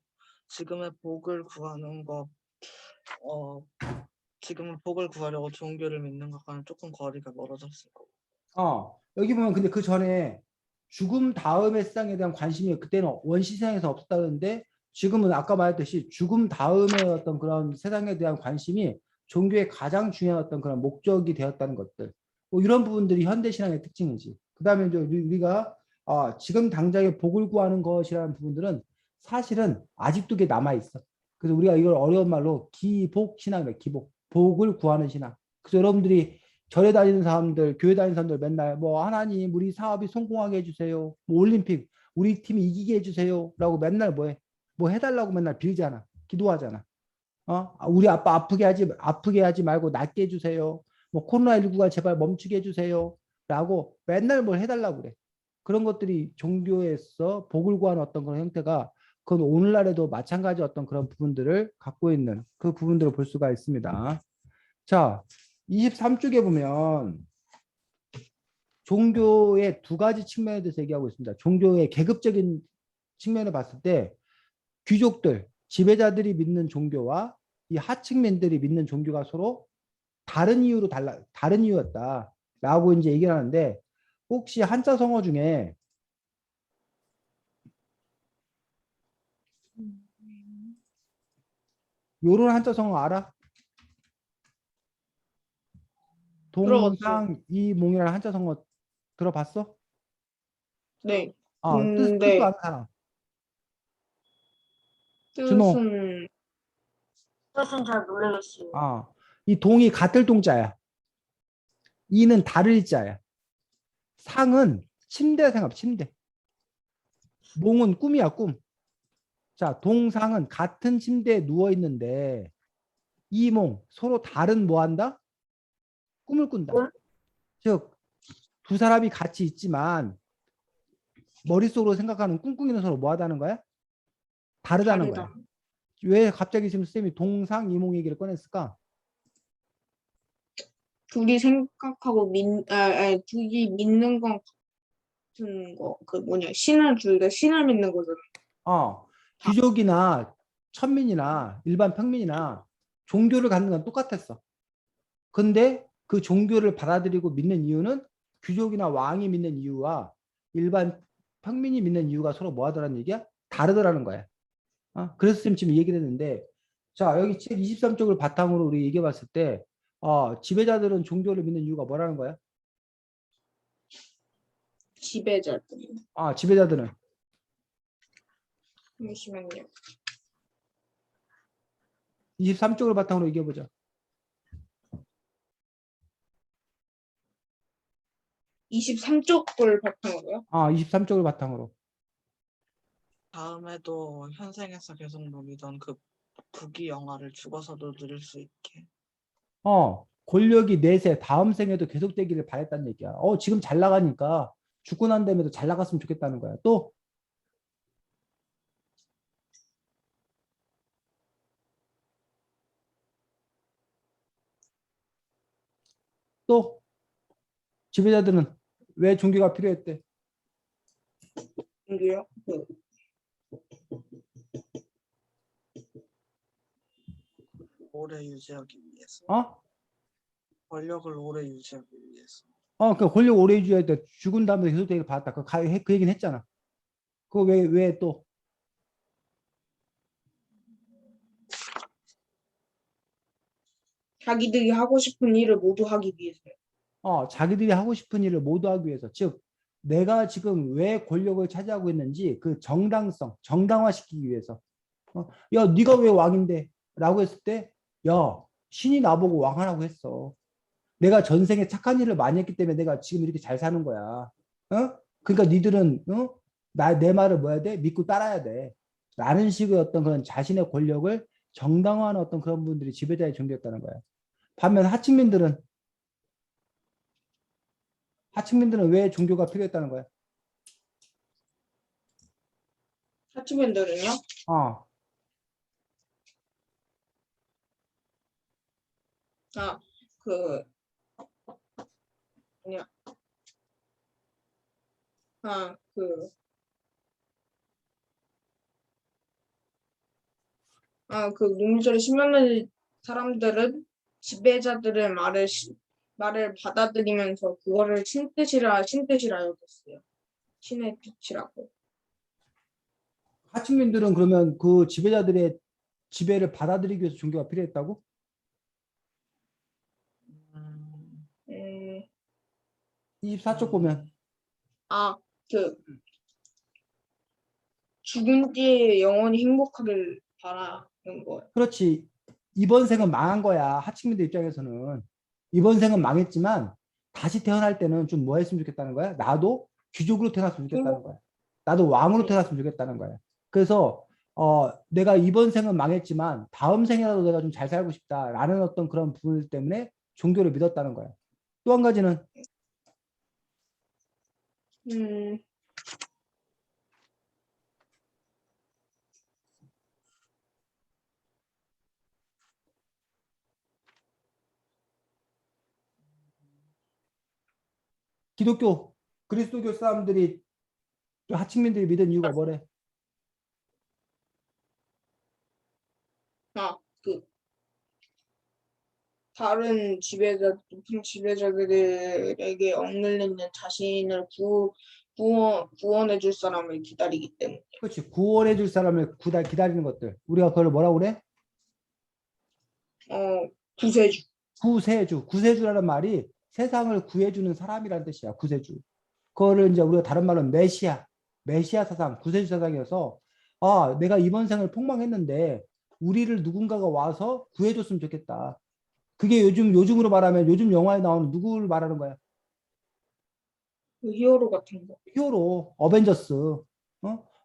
지금의 복을 구하는 거, 지금은 복을 구하려고 종교를 믿는 것과는 조금 거리가 멀어졌을 거고. 여기 보면 근데 그 전에 죽음 다음의 세상에 대한 관심이 그때는 원시 세상에서 없었다는데 지금은 아까 말했듯이 죽음 다음의 어떤 그런 세상에 대한 관심이 종교의 가장 중요한 어떤 그런 목적이 되었다는 것들. 뭐 이런 부분들이 현대 신앙의 특징이지. 그다음에 이제 우리가 지금 당장의 복을 구하는 것이라는 부분들은 사실은 아직도 그게 남아 있어. 그래서 우리가 이걸 어려운 말로 기복 신앙이에요. 기복. 복을 구하는 신앙. 그래서 여러분들이 절에 다니는 사람들, 교회 다니는 사람들 맨날 뭐 하나님 우리 사업이 성공하게 해주세요. 뭐 올림픽 우리 팀이 이기게 해주세요. 라고 맨날 뭐 해달라고 맨날 빌잖아. 기도하잖아. 우리 아빠 아프게 하지 말고 낫게 해주세요. 뭐 코로나19가 제발 멈추게 해주세요. 라고 맨날 뭘 해달라고 그래. 그런 것들이 종교에서 복을 구하는 어떤 그런 형태가 그건 오늘날에도 마찬가지 어떤 그런 부분들을 갖고 있는 그 부분들을 볼 수가 있습니다. 자, 23쪽에 보면 종교의 두 가지 측면에 대해서 얘기하고 있습니다. 종교의 계급적인 측면을 봤을 때 귀족들, 지배자들이 믿는 종교와 이 하층민들이 믿는 종교가 서로 다른 이유였다라고 이제 얘기를 하는데 혹시 한자 성어 중에 요런 한자 성어 알아? 들어봤어요. 동상이몽이라는 한자 성어 들어봤어? 네. 뜻도 근데 아는 사람. 준호. 뜻은 뜻은 잘 모르겠어요. 이 동이 같을 동자야. 이는 다를 자야. 상은 침대 생각, 침대. 몽은 꿈이야, 꿈. 자, 동상은 같은 침대에 누워 있는데 이몽 서로 다른 뭐 한다? 꿈을 꾼다. 꿈? 즉, 두 사람이 같이 있지만 머릿속으로 생각하는 꿈꾸기는 서로 뭐 하다는 거야? 다르다는 거야. 다르다. 왜 갑자기 지금 쌤이 동상 이몽 얘기를 꺼냈을까? 둘이 생각하고 둘이 믿는 건 같은 거. 그 뭐냐, 신을 둘 다 신을 믿는 거잖아. 귀족이나 천민이나 일반 평민이나 종교를 갖는 건 똑같았어. 근데 그 종교를 받아들이고 믿는 이유는 귀족이나 왕이 믿는 이유와 일반 평민이 믿는 이유가 서로 뭐 하더라는 얘기야? 다르더라는 거야. 그래서 지금 얘기를 했는데, 자, 여기 책 23쪽을 바탕으로 우리 얘기해 봤을 때, 지배자들은 종교를 믿는 이유가 뭐라는 거야? 지배자들. 지배자들은 잠시만요. 23쪽을 바탕으로 얘기해 보자. 23쪽을 바탕으로요? 23쪽을 바탕으로. 다음에도 현생에서 계속 누리던 그 부귀 영화를 죽어서도 누릴 수 있게. 권력이 내세 다음 생에도 계속되기를 바랬다는 얘기야. 지금 잘 나가니까 죽고 난 다음에도 잘 나갔으면 좋겠다는 거야. 또 지배자들은 왜 종교가 필요했대? 이게요? 오래 유지하기 위해서. 권력을 오래 유지하기 위해서. 그 권력 오래 유지할 때 죽은 다음에 계속되기를 바랬다. 그 얘기는 했잖아. 그거 왜 또? 자기들이 하고 싶은 일을 모두 하기 위해서요. 자기들이 하고 싶은 일을 모두 하기 위해서. 즉, 내가 지금 왜 권력을 차지하고 있는지 그 정당성, 정당화시키기 위해서. 야, 네가 왜 왕인데? 라고 했을 때, 야, 신이 나보고 왕하라고 했어. 내가 전생에 착한 일을 많이 했기 때문에 내가 지금 이렇게 잘 사는 거야. 그러니까 니들은 내 말을 뭐 해야 돼? 믿고 따라야 돼. 라는 식의 어떤 그런 자신의 권력을 정당화하는 어떤 그런 분들이 지배자의 종교였다는 거야. 반면 하층민들은 왜 종교가 필요했다는 거야? 하층민들은요? 어, 그 뭐냐? 그 노무절에 신명난 사람들은 지배자들의 말을 받아들이면서 그거를 신뜻이라 여겼어요. 신의 뜻이라고. 하층민들은 그러면 그 지배자들의 지배를 받아들이기 위해서 종교가 필요했다고? 음, 24쪽 보면 그 죽은 뒤에 영원히 행복하길 바라는 거예요. 그렇지. 이번 생은 망한 거야. 하층민들 입장에서는. 이번 생은 망했지만 다시 태어날 때는 좀 뭐 했으면 좋겠다는 거야? 나도 귀족으로 태어났으면 좋겠다는 거야. 나도 왕으로 태어났으면 좋겠다는 거야. 그래서 내가 이번 생은 망했지만 다음 생이라도 내가 좀 잘 살고 싶다라는 어떤 그런 부분 때문에 종교를 믿었다는 거야. 또 한 가지는 기독교, 그리스도교 사람들이 하층민들이 믿은 이유가 뭐래? 그 다른 높은 지배자들에게 억눌리는 자신을 구원해 줄 사람을 기다리기 때문에. 그렇지. 구원해 줄 사람을 기다리는 것들. 우리가 그걸 뭐라고 그래? 구세주. 구세주라는 말이 세상을 구해주는 사람이라는 뜻이야. 구세주. 그거를 이제 우리가 다른 말로 메시아 사상, 구세주 사상이어서 내가 이번 생을 폭망했는데 우리를 누군가가 와서 구해줬으면 좋겠다. 그게 요즘으로 말하면 요즘 영화에 나오는 누구를 말하는 거야? 그 히어로 같은 거. 히어로, 어벤져스.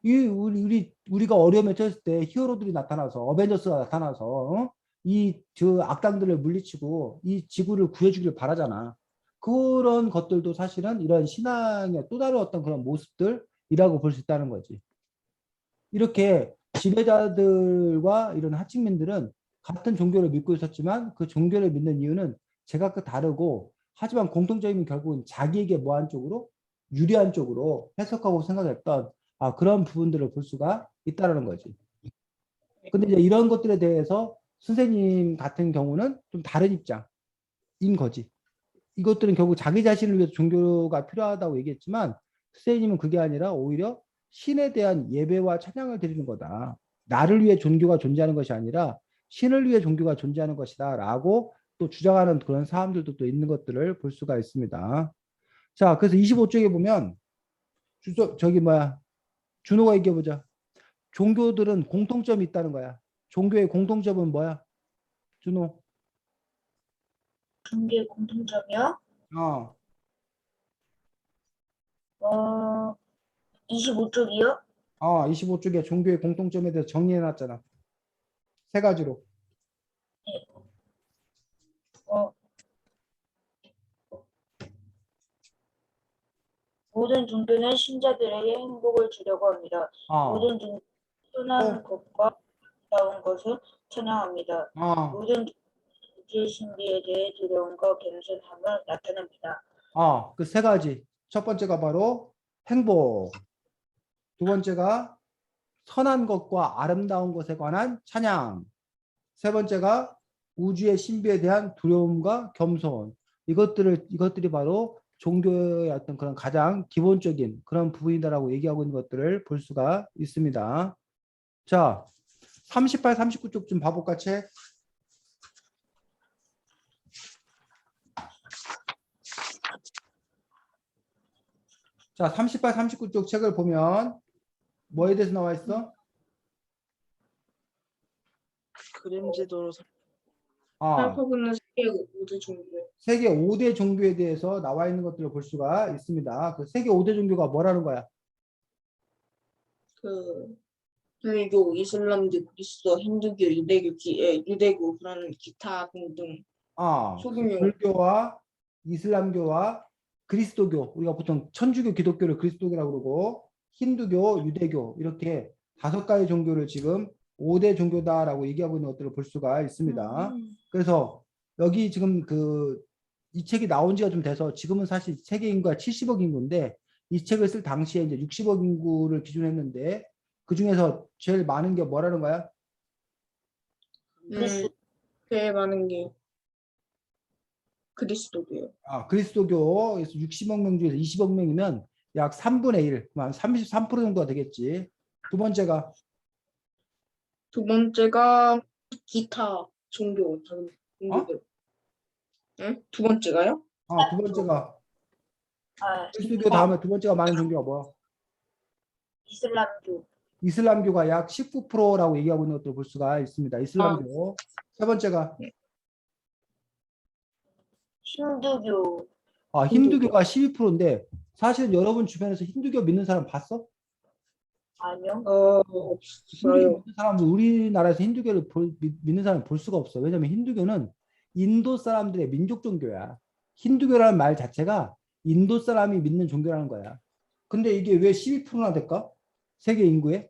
우리가 어려움에 처했을 때 히어로들이 나타나서 어벤져스가 나타나서 이 저 악당들을 물리치고 이 지구를 구해주기를 바라잖아. 그런 것들도 사실은 이런 신앙의 또 다른 어떤 그런 모습들이라고 볼 수 있다는 거지. 이렇게 지배자들과 이런 하층민들은 같은 종교를 믿고 있었지만 그 종교를 믿는 이유는 제각각 다르고 하지만 공통점이 결국은 자기에게 뭐한 쪽으로 유리한 쪽으로 해석하고 생각했던 그런 부분들을 볼 수가 있다는 거지. 근데 이제 이런 것들에 대해서 선생님 같은 경우는 좀 다른 입장인 거지. 이것들은 결국 자기 자신을 위해서 종교가 필요하다고 얘기했지만 선생님은 그게 아니라 오히려 신에 대한 예배와 찬양을 드리는 거다. 나를 위해 종교가 존재하는 것이 아니라 신을 위해 종교가 존재하는 것이다 라고 또 주장하는 그런 사람들도 또 있는 것들을 볼 수가 있습니다. 자, 그래서 25쪽에 보면 준호가 얘기해보자. 종교들은 공통점이 있다는 거야. 종교의 공통점은 뭐야? 준호. 종교의 공통점이요? 어. 25쪽이요? 25쪽에 종교의 공통점에 대해서 정리해놨잖아. 세 가지로. 어, 모든 종교는 신자들에게 행복을 주려고 합니다. 어. 모든 종교는 선한 것과 아름다운 것을 찬양합니다. 모든 종교의 신비에 대해 두려움과 겸손함을 나타냅니다. 그 세 가지. 첫 번째가 바로 행복. 두 번째가 선한 것과 아름다운 것에 관한 찬양. 세 번째가 우주의 신비에 대한 두려움과 겸손. 이것들이 바로 종교의 어떤 그런 가장 기본적인 그런 부분이다라고 얘기하고 있는 것들을 볼 수가 있습니다. 자, 38, 39쪽 좀 봐볼까, 책? 자, 38, 39쪽 책을 보면 뭐에 대해서 나와 있어? 그림지도로 살펴보는 세계 5대 종교. 세계 5대 종교에 대해서 나와 있는 것들을 볼 수가 있습니다. 그 세계 5대 종교가 뭐라는 거야? 그 불교, 이슬람교, 그리스도, 힌두교, 유대교 그런 기타 등등 소규모 불교와 이슬람교와 그리스도교, 우리가 보통 천주교, 기독교를 그리스도교라고 그러고 힌두교, 유대교 이렇게 5가지 종교를 지금 5대 종교다라고 얘기하고 있는 것들을 볼 수가 있습니다. 그래서 여기 지금 이 책이 나온 지가 좀 돼서 지금은 사실 세계 인구가 70억 인구인데 이 책을 쓸 당시에 이제 60억 인구를 기준으로 했는데 그 중에서 제일 많은 게 뭐라는 거야? 제일 많은 게 그리스도교요. 그리스도교에서 60억 명 중에서 20억 명이면 약 3분의 1, 한 33% 정도가 되겠지. 두 번째가 기타 종교 종교들. 응? 두 번째가요? 두 번째가 아, 그리스도교 다음에 두 번째가 많은 종교가 뭐야? 이슬람교, 이슬람교가 약 19%라고 얘기하고 있는 것도 볼 수가 있습니다. 이슬람교. 세 번째가 힌두교, 힌두교가 12%인데 사실은 여러분 주변에서 힌두교 믿는 사람 봤어? 아니요? 힌두교 없어요. 믿는 사람들 우리나라에서 힌두교를 믿는 사람 볼 수가 없어. 왜냐하면 힌두교는 인도 사람들의 민족 종교야. 힌두교라는 말 자체가 인도 사람이 믿는 종교라는 거야. 근데 이게 왜 12%나 될까? 세계 인구에?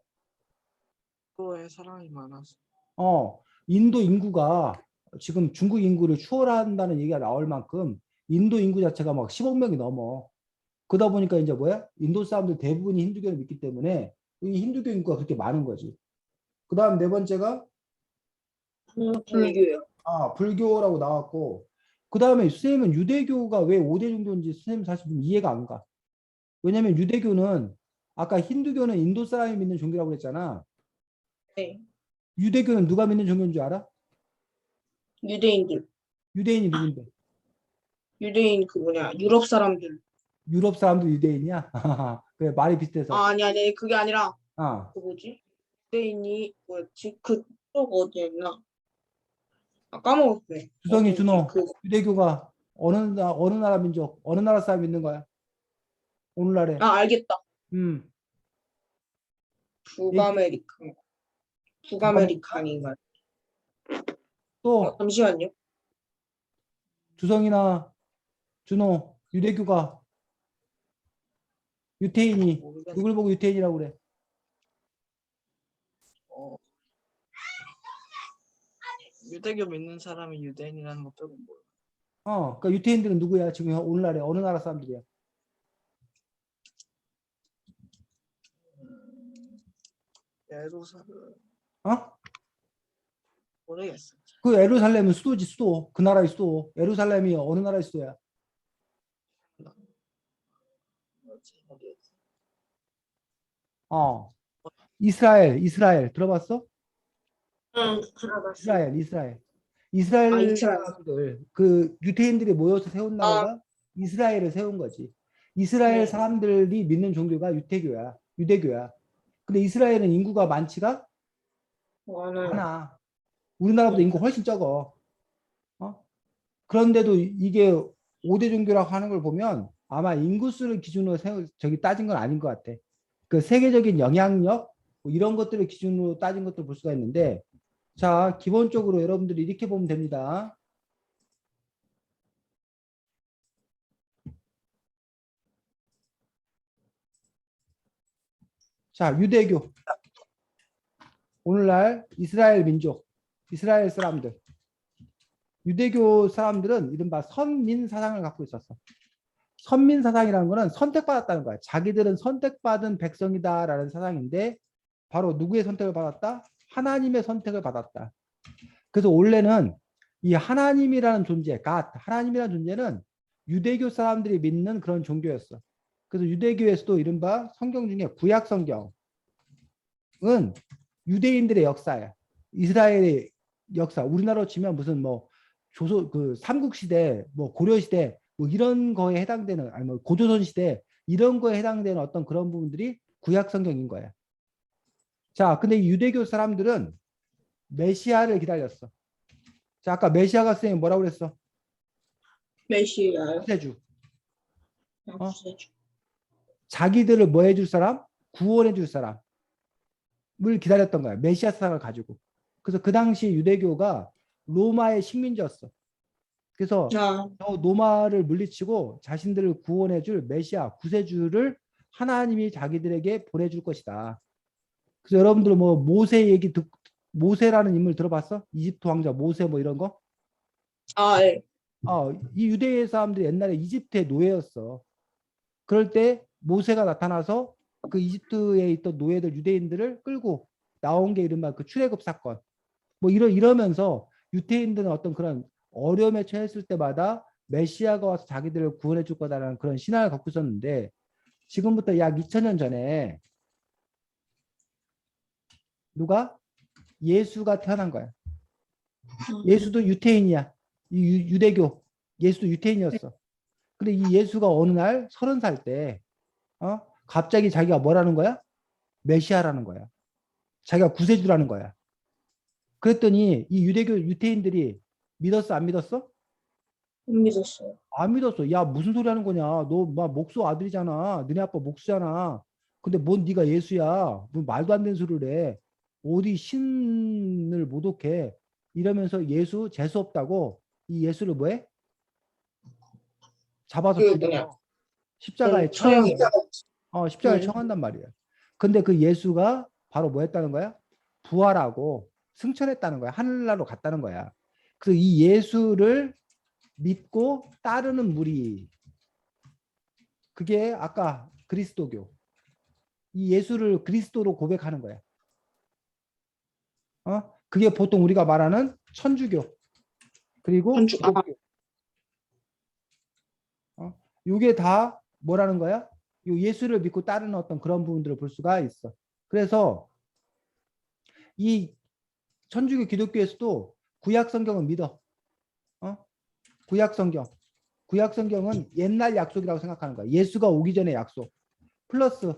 인도에 사람이 많아서. 인도 인구가 지금 중국 인구를 추월한다는 얘기가 나올 만큼 인도 인구 자체가 막 10억 명이 넘어. 그러다 보니까 이제 뭐야? 인도 사람들 대부분이 힌두교를 믿기 때문에 이 힌두교 인구가 그렇게 많은 거지. 그 다음 네 번째가 불교요. 불교라고 나왔고, 그 다음에 선생님은 유대교가 왜 5대 종교인지 선생님 사실 좀 이해가 안 가. 왜냐면 유대교는 아까 힌두교는 인도 사람이 믿는 종교라고 그랬잖아. 네. 유대교는 누가 믿는 종교인 줄 알아? 유대인들. 유대인이 누군데? 유대인 유럽 사람들. 유럽 사람도 유대인이야? 그래, 말이 비슷해서. 아니 그게 아니라 아, 유대인이 뭐였지? 그쪽 어디였나? 까먹었어요. 주성이 준호, 그 유대교가 어느 나라 민족, 어느 나라 사람 믿는 거야? 오늘날에. 알겠다. 북아메리칸인가요? 또 잠시만요. 주성이나 준호, 유대교가 유태인이 모르겠네. 누굴 보고 유태인이라고 그래? 어, 유대교 믿는 사람이 유대인이라는 것 빼고 몰라. 그러니까 유태인들은 누구야? 지금 오늘날에 어느 나라 사람들이야? 예루살렘 어? 모르겠어. 그 예루살렘은 수도지, 수도. 그 나라의 수도. 예루살렘이 어느 나라의 수도야? 어디였지? 이스라엘 들어봤어? 네, 들어봤어요. 이스라엘 이스라엘. 사람들, 그 유태인들이 모여서 세운 나라가 이스라엘을 세운 거지. 이스라엘 네. 사람들이 믿는 종교가 유대교야. 근데 이스라엘은 인구가 많지가 많아요. 않아. 우리나라보다 인구 훨씬 적어. 그런데도 이게 5대 종교라고 하는 걸 보면 아마 인구수를 기준으로 저기 따진 건 아닌 것 같아. 그 세계적인 영향력 뭐 이런 것들을 기준으로 따진 것도 볼 수가 있는데, 자, 기본적으로 여러분들이 이렇게 보면 됩니다. 자, 유대교. 오늘날 이스라엘 민족, 이스라엘 사람들. 유대교 사람들은 이른바 선민 사상을 갖고 있었어. 선민 사상이라는 거는 선택받았다는 거야. 자기들은 선택받은 백성이다라는 사상인데, 바로 누구의 선택을 받았다? 하나님의 선택을 받았다. 그래서 원래는 이 하나님이라는 존재, 하나님이라는 존재는 유대교 사람들이 믿는 그런 종교였어. 그래서 유대교에서도 이른바 성경 중에 구약 성경은 유대인들의 역사야. 이스라엘의 역사. 우리나라로 치면 무슨 뭐 그 삼국 시대, 뭐 고려 시대, 뭐 이런 거에 해당되는, 아니 뭐 고조선 시대 이런 거에 해당되는 어떤 그런 부분들이 구약 성경인 거야. 자, 근데 이 유대교 사람들은 메시아를 기다렸어. 자, 아까 메시아가 선생님 뭐라고 그랬어? 메시아요. 구세주. 구세주. 자기들을 뭐 해줄 사람? 구원해 줄 사람을 기다렸던 거야. 메시아 사상을 가지고. 그래서 그 당시 유대교가 로마의 식민지였어. 그래서 저 로마를 물리치고 자신들을 구원해 줄 메시아, 구세주를 하나님이 자기들에게 보내줄 것이다. 그래서 여러분들 뭐 모세 얘기 모세라는 인물 들어봤어? 이집트 왕자 모세 뭐 이런 거? 네. 이 유대 사람들이 옛날에 이집트의 노예였어. 그럴 때 모세가 나타나서 그 이집트에 있던 노예들 유대인들을 끌고 나온 게 이른바 그 출애굽 사건. 뭐 이러면서 유대인들은 어떤 그런 어려움에 처했을 때마다 메시아가 와서 자기들을 구원해 줄 거다라는 그런 신앙을 갖고 있었는데, 지금부터 약 2000년 전에 누가? 예수가 태어난 거야. 예수도 유태인이야. 유대교. 예수도 유태인이었어. 근데 이 예수가 어느 날 30살 때 갑자기 자기가 뭐라는 거야? 메시아라는 거야. 자기가 구세주라는 거야. 그랬더니 이 유태인들이 믿었어, 안 믿었어? 안 믿었어요. 안 믿었어. 야, 무슨 소리 하는 거냐? 너 막 목수 아들이잖아. 너네 아빠 목수잖아. 근데 뭔 네가 예수야? 뭐 말도 안 되는 소리를 해. 어디 신을 모독해. 이러면서 예수 재수 없다고 이 예수를 뭐해? 잡아서 죽여. 십자가에 처형. 십자가에 청한단 말이야. 근데 그 예수가 바로 뭐 했다는 거야? 부활하고 승천했다는 거야. 하늘나라로 갔다는 거야. 그래서 이 예수를 믿고 따르는 무리, 그게 아까 그리스도교. 이 예수를 그리스도로 고백하는 거야. 그게 보통 우리가 말하는 천주교. 그리고 기독교. 이게 다 뭐라는 거야? 예수를 믿고 따르는 어떤 그런 부분들을 볼 수가 있어. 그래서 이 천주교 기독교에서도 구약 성경을 믿어. 구약 성경은 옛날 약속이라고 생각하는 거야. 예수가 오기 전에 약속. 플러스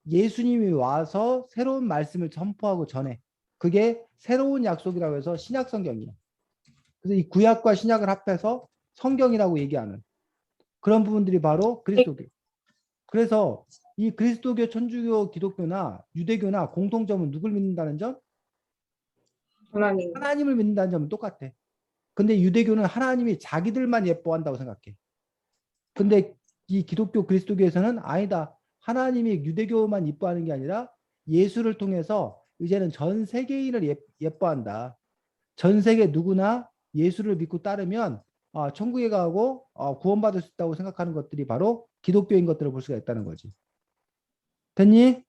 예수님이 와서 새로운 말씀을 선포하고 전해. 그게 새로운 약속이라고 해서 신약 성경이야. 그래서 이 구약과 신약을 합해서 성경이라고 얘기하는 그런 부분들이 바로 그리스도교. 그래서 이 그리스도교, 천주교, 기독교나 유대교나 공통점은 누굴 믿는다는 점? 하나님. 하나님을 믿는다는 점은 똑같아. 근데 유대교는 하나님이 자기들만 예뻐한다고 생각해. 근데 이 기독교, 그리스도교에서는 아니다. 하나님이 유대교만 예뻐하는 게 아니라 예수를 통해서 이제는 전 세계인을 예뻐한다. 전 세계 누구나 예수를 믿고 따르면 천국에 가고 구원받을 수 있다고 생각하는 것들이 바로 기독교인 것들을 볼 수가 있다는 거지. 됐니?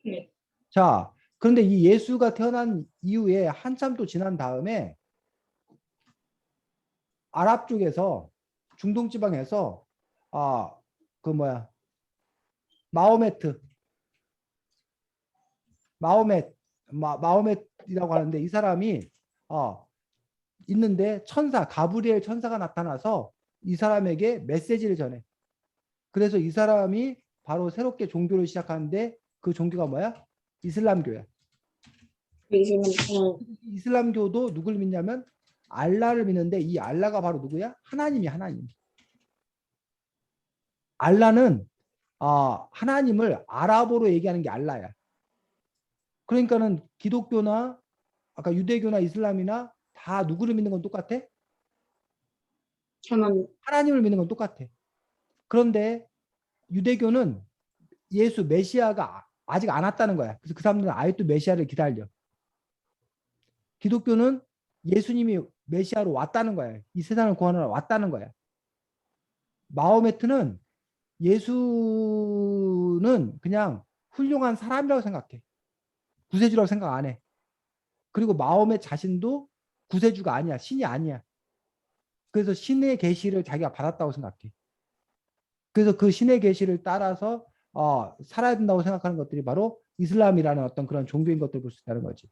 네. 자, 그런데 이 예수가 태어난 이후에 한참 또 지난 다음에 아랍 쪽에서 중동 지방에서 그 뭐야 마호메트 마호메트라고 하는데 이 사람이 있는데 천사 가브리엘 천사가 나타나서 이 사람에게 메시지를 전해. 그래서 이 사람이 바로 새롭게 종교를 시작하는데 그 종교가 뭐야? 이슬람교야. 이슬람교도 누굴 믿냐면 알라를 믿는데 이 알라가 바로 누구야? 하나님이 하나님. 알라는 하나님을 아랍어로 얘기하는 게 알라야. 그러니까는 기독교나 아까 유대교나 이슬람이나 다 누구를 믿는 건 똑같아? 하나님. 하나님을 믿는 건 똑같아. 그런데 유대교는 예수 메시아가 아직 안 왔다는 거야. 그래서 그 사람들은 아직도 메시아를 기다려. 기독교는 예수님이 메시아로 왔다는 거야. 이 세상을 구하느라 왔다는 거야. 마호메트는 예수는 그냥 훌륭한 사람이라고 생각해. 구세주라고 생각 안 해. 그리고 마호메 자신도 구세주가 아니야. 신이 아니야. 그래서 신의 계시를 자기가 받았다고 생각해. 그래서 그 신의 계시를 따라서 살아야 된다고 생각하는 것들이 바로 이슬람이라는 어떤 그런 종교인 것들을 볼 수 있다는 거지.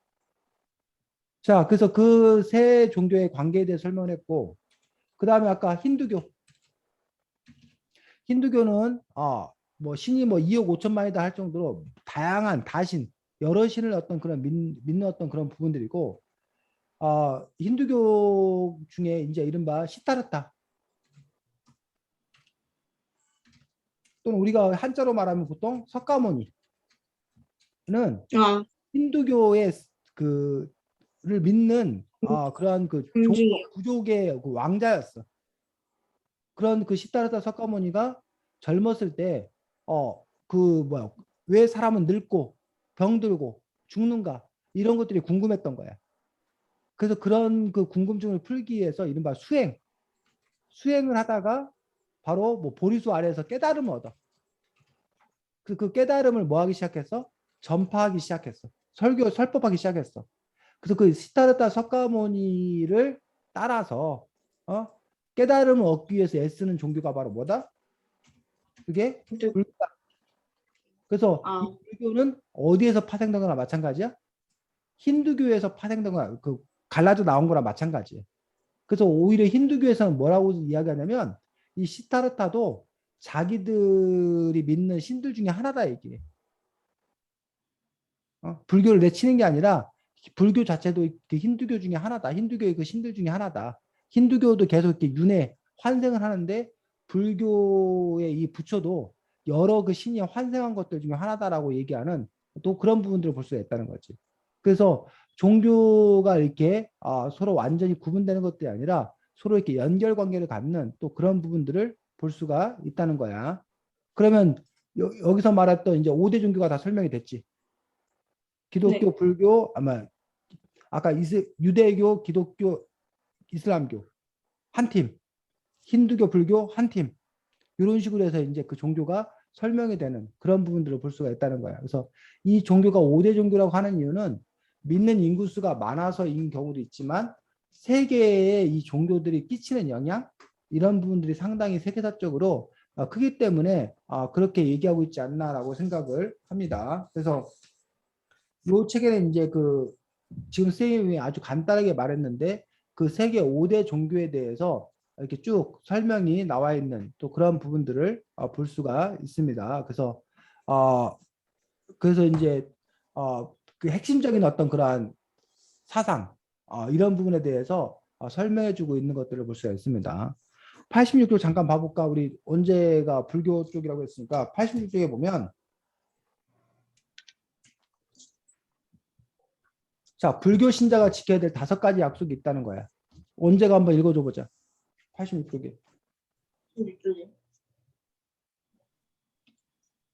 자, 그래서 그 세 종교의 관계에 대해 설명을 했고, 그 다음에 아까 힌두교. 힌두교는 뭐 신이 뭐 2억 5천만이다 할 정도로 다양한 다신, 여러 신을 어떤 그런 믿는 어떤 그런 부분들이고, 힌두교 중에 이제 이른바 시타르타 또는 우리가 한자로 말하면 보통 석가모니는 힌두교의 그를 믿는 그러한 그 금주예요. 부족의 그 왕자였어. 그런 그 시타르타 석가모니가 젊었을 때 왜 사람은 늙고 병들고 죽는가 이런 것들이 궁금했던 거야. 그래서 그런 그 궁금증을 풀기 위해서 이른바 수행을 하다가 바로 뭐 보리수 아래에서 깨달음을 얻어. 그 깨달음을 뭐 하기 시작했어? 전파하기 시작했어. 설법하기 시작했어. 그래서 그 시타르타 석가모니를 따라서 깨달음을 얻기 위해서 애쓰는 종교가 바로 뭐다? 그게 불교다. 그래서 이 불교는 어디에서 파생된 거나 마찬가지야? 힌두교에서 파생된 거나 그 갈라져 나온 거나 마찬가지야. 그래서 오히려 힌두교에서는 뭐라고 이야기하냐면 이 시타르타도 자기들이 믿는 신들 중에 하나다 얘기해. 불교를 내치는 게 아니라 불교 자체도 그 힌두교 중에 하나다. 힌두교의 그 신들 중에 하나다. 힌두교도 계속 이렇게 윤회 환생을 하는데 불교의 이 부처도 여러 그 신이 환생한 것들 중에 하나다라고 얘기하는 또 그런 부분들을 볼 수가 있다는 거지. 그래서 종교가 이렇게 서로 완전히 구분되는 것들이 아니라 서로 이렇게 연결 관계를 갖는 또 그런 부분들을 볼 수가 있다는 거야. 그러면 여기서 말했던 이제 5대 종교가 다 설명이 됐지. 기독교, 네. 불교, 아까 유대교, 기독교, 이슬람교 한 팀, 힌두교, 불교 한 팀. 이런 식으로 해서 이제 그 종교가 설명이 되는 그런 부분들을 볼 수가 있다는 거야. 그래서 이 종교가 5대 종교라고 하는 이유는 믿는 인구수가 많아서인 경우도 있지만 세계에 이 종교들이 끼치는 영향 이런 부분들이 상당히 세계사적으로 크기 때문에 그렇게 얘기하고 있지 않나라고 생각을 합니다. 그래서 이 책에는 이제 지금 선생님이 아주 간단하게 말했는데 그 세계 5대 종교에 대해서 이렇게 쭉 설명이 나와 있는 또 그런 부분들을 볼 수가 있습니다. 그래서 이제 그 핵심적인 어떤 그러한 사상 이런 부분에 대해서 설명해주고 있는 것들을 볼 수가 있습니다. 86쪽 잠깐 봐볼까? 우리 언제가 불교 쪽이라고 했으니까 86쪽에 보면 자, 불교 신자가 지켜야 될 5가지 약속이 있다는 거야. 언제가 한번 읽어줘 보자. 86쪽에. 이쪽에.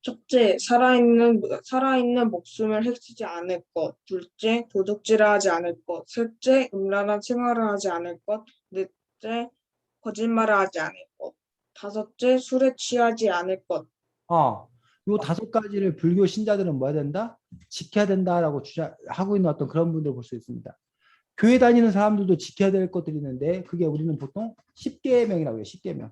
첫째, 살아있는 목숨을 해치지 않을 것. 둘째, 도둑질하지 않을 것. 셋째, 음란한 생활을 하지 않을 것. 넷째, 거짓말을 하지 않을 것. 다섯째, 술에 취하지 않을 것. 요 5가지를 불교 신자들은 뭐 해야 된다? 지켜야 된다라고 하고 있는 어떤 그런 분들 볼 수 있습니다. 교회 다니는 사람들도 지켜야 될 것들이 있는데 그게 우리는 보통 10계명이라고 해요. 10계명.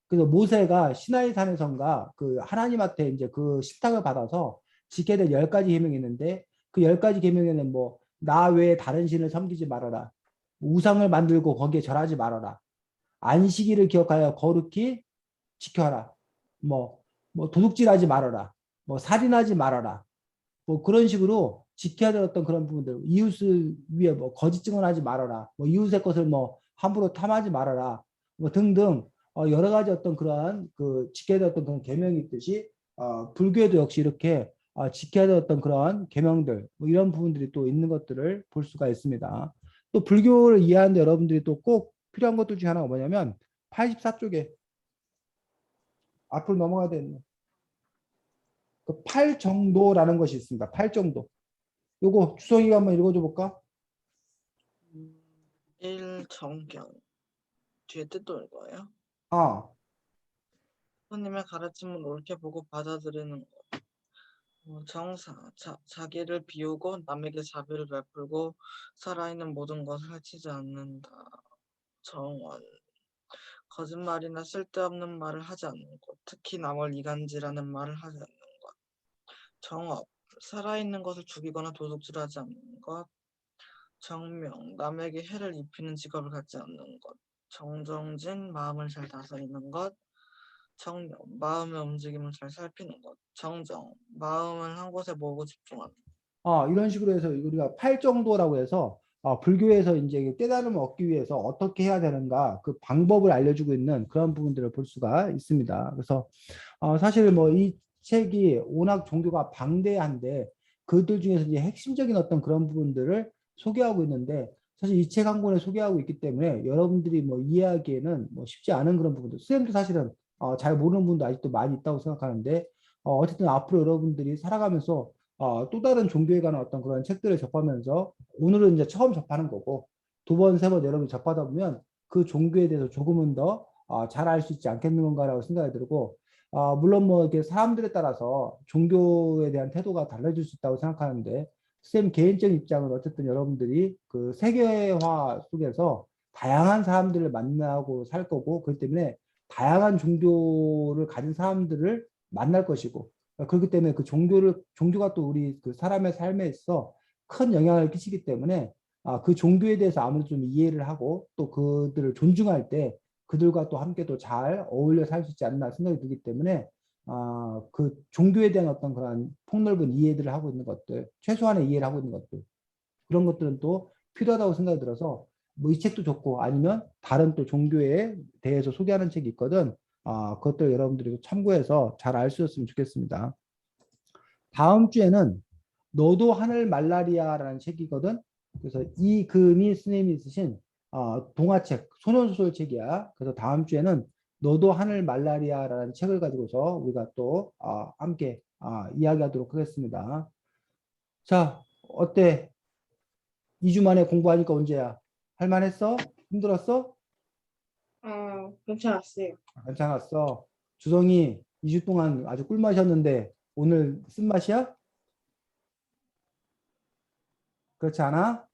그래서 모세가 시나이 산에선가 그 하나님한테 이제 그 식탁을 받아서 지켜야 될 10가지 계명이 있는데 그 10가지 계명에는 뭐 나 외에 다른 신을 섬기지 말아라. 우상을 만들고 거기에 절하지 말아라. 안식일을 기억하여 거룩히 지켜라. 뭐 도둑질하지 말아라. 뭐 살인하지 말아라. 뭐 그런 식으로 지켜야 될 어떤 그런 부분들, 이웃을 위해 뭐 거짓 증언하지 말아라, 뭐 이웃의 것을 뭐 함부로 탐하지 말아라, 뭐 등등 여러 가지 어떤 그러한 그 지켜야 될 어떤 그런 계명이 있듯이 불교에도 역시 이렇게 지켜야 될 어떤 그러한 계명들, 뭐 이런 부분들이 또 있는 것들을 볼 수가 있습니다. 또 불교를 이해하는데 여러분들이 또 꼭 필요한 것들 중에 하나가 뭐냐면 84쪽에 앞으로 넘어가야 되는 그 8정도라는 것이 있습니다. 8정도. 요거 주성이가 한번 읽어줘 볼까? 1정경 뒤에 뜻도 읽어요. 아, 부모님의 가르침을 옳게 보고 받아들이는 것. 정사, 자기를 비우고 남에게 자비를 베풀고 살아있는 모든 것을 해치지 않는다. 정원, 거짓말이나 쓸데없는 말을 하지 않는 것, 특히 남을 이간질하는 말을 하지 않는 것. 정업, 살아있는 것을 죽이거나 도둑질하지 않는 것. 정명, 남에게 해를 입히는 직업을 갖지 않는 것. 정정진, 마음을 잘 다스리는 것. 정념, 마음의 움직임을 잘 살피는 것. 정정, 마음을 한 곳에 모으고 집중하는 것. 이런 식으로 해서 우리가 8정도라고 해서 불교에서 이제 깨달음을 얻기 위해서 어떻게 해야 되는가 그 방법을 알려주고 있는 그런 부분들을 볼 수가 있습니다. 그래서 사실 뭐 이 책이 워낙 종교가 방대한데 그들 중에서 이제 핵심적인 어떤 그런 부분들을 소개하고 있는데 사실 이 책 한 권에 소개하고 있기 때문에 여러분들이 뭐 이해하기에는 뭐 쉽지 않은 그런 부분들 선생님도 사실은 잘 모르는 분도 아직도 많이 있다고 생각하는데 어쨌든 앞으로 여러분들이 살아가면서 또 다른 종교에 관한 어떤 그런 책들을 접하면서 오늘은 이제 처음 접하는 거고 두 번, 세 번 여러분이 접하다 보면 그 종교에 대해서 조금은 더 잘 알 수 있지 않겠는 건가라고 생각이 들고 물론 뭐 이렇게 사람들에 따라서 종교에 대한 태도가 달라질 수 있다고 생각하는데 쌤 개인적인 입장은 어쨌든 여러분들이 그 세계화 속에서 다양한 사람들을 만나고 살 거고 그렇기 때문에 다양한 종교를 가진 사람들을 만날 것이고 그렇기 때문에 그 종교가 또 우리 그 사람의 삶에 있어 큰 영향을 끼치기 때문에 그 종교에 대해서 아무래도 좀 이해를 하고 또 그들을 존중할 때 그들과 또 함께 또 잘 어울려 살 수 있지 않나 생각이 들기 때문에 그 종교에 대한 어떤 그런 폭넓은 이해들을 하고 있는 것들, 최소한의 이해를 하고 있는 것들 그런 것들은 또 필요하다고 생각이 들어서 뭐 이 책도 좋고 아니면 다른 또 종교에 대해서 소개하는 책이 있거든. 그것들 여러분들이 참고해서 잘 알 수 있었으면 좋겠습니다. 다음 주에는 너도 하늘 말라리아라는 책이거든. 그래서 이금희 스님이 쓰신 동화책, 소년소설 책이야. 그래서 다음 주에는 너도 하늘 말라리아라는 책을 가지고서 우리가 또 함께 이야기하도록 하겠습니다. 자, 어때? 2주 만에 공부하니까 언제야? 할만했어? 힘들었어? 괜찮았어요. 괜찮았어. 주성이 2주 동안 아주 꿀맛이었는데 오늘 쓴맛이야? 그렇지 않아?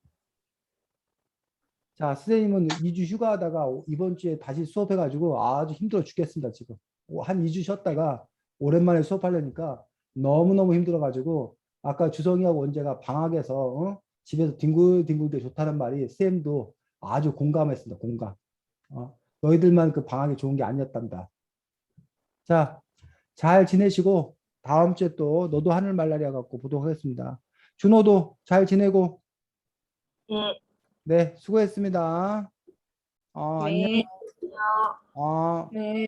자, 선생님은 2주 휴가하다가 이번 주에 다시 수업해가지고 아주 힘들어 죽겠습니다, 지금. 한 2주 쉬었다가 오랜만에 수업하려니까 너무너무 힘들어가지고 아까 주성이하고 원재가 방학에서 집에서 뒹굴뒹굴대 좋다는 말이 쌤도 아주 공감했습니다, 공감. 너희들만 그 방학이 좋은 게 아니었단다. 자, 잘 지내시고 다음 주에 또 너도 하늘 말라리아 갖고 보도록 하겠습니다. 준호도 잘 지내고 네. 네, 수고했습니다. 안녕. 네. 아. 네.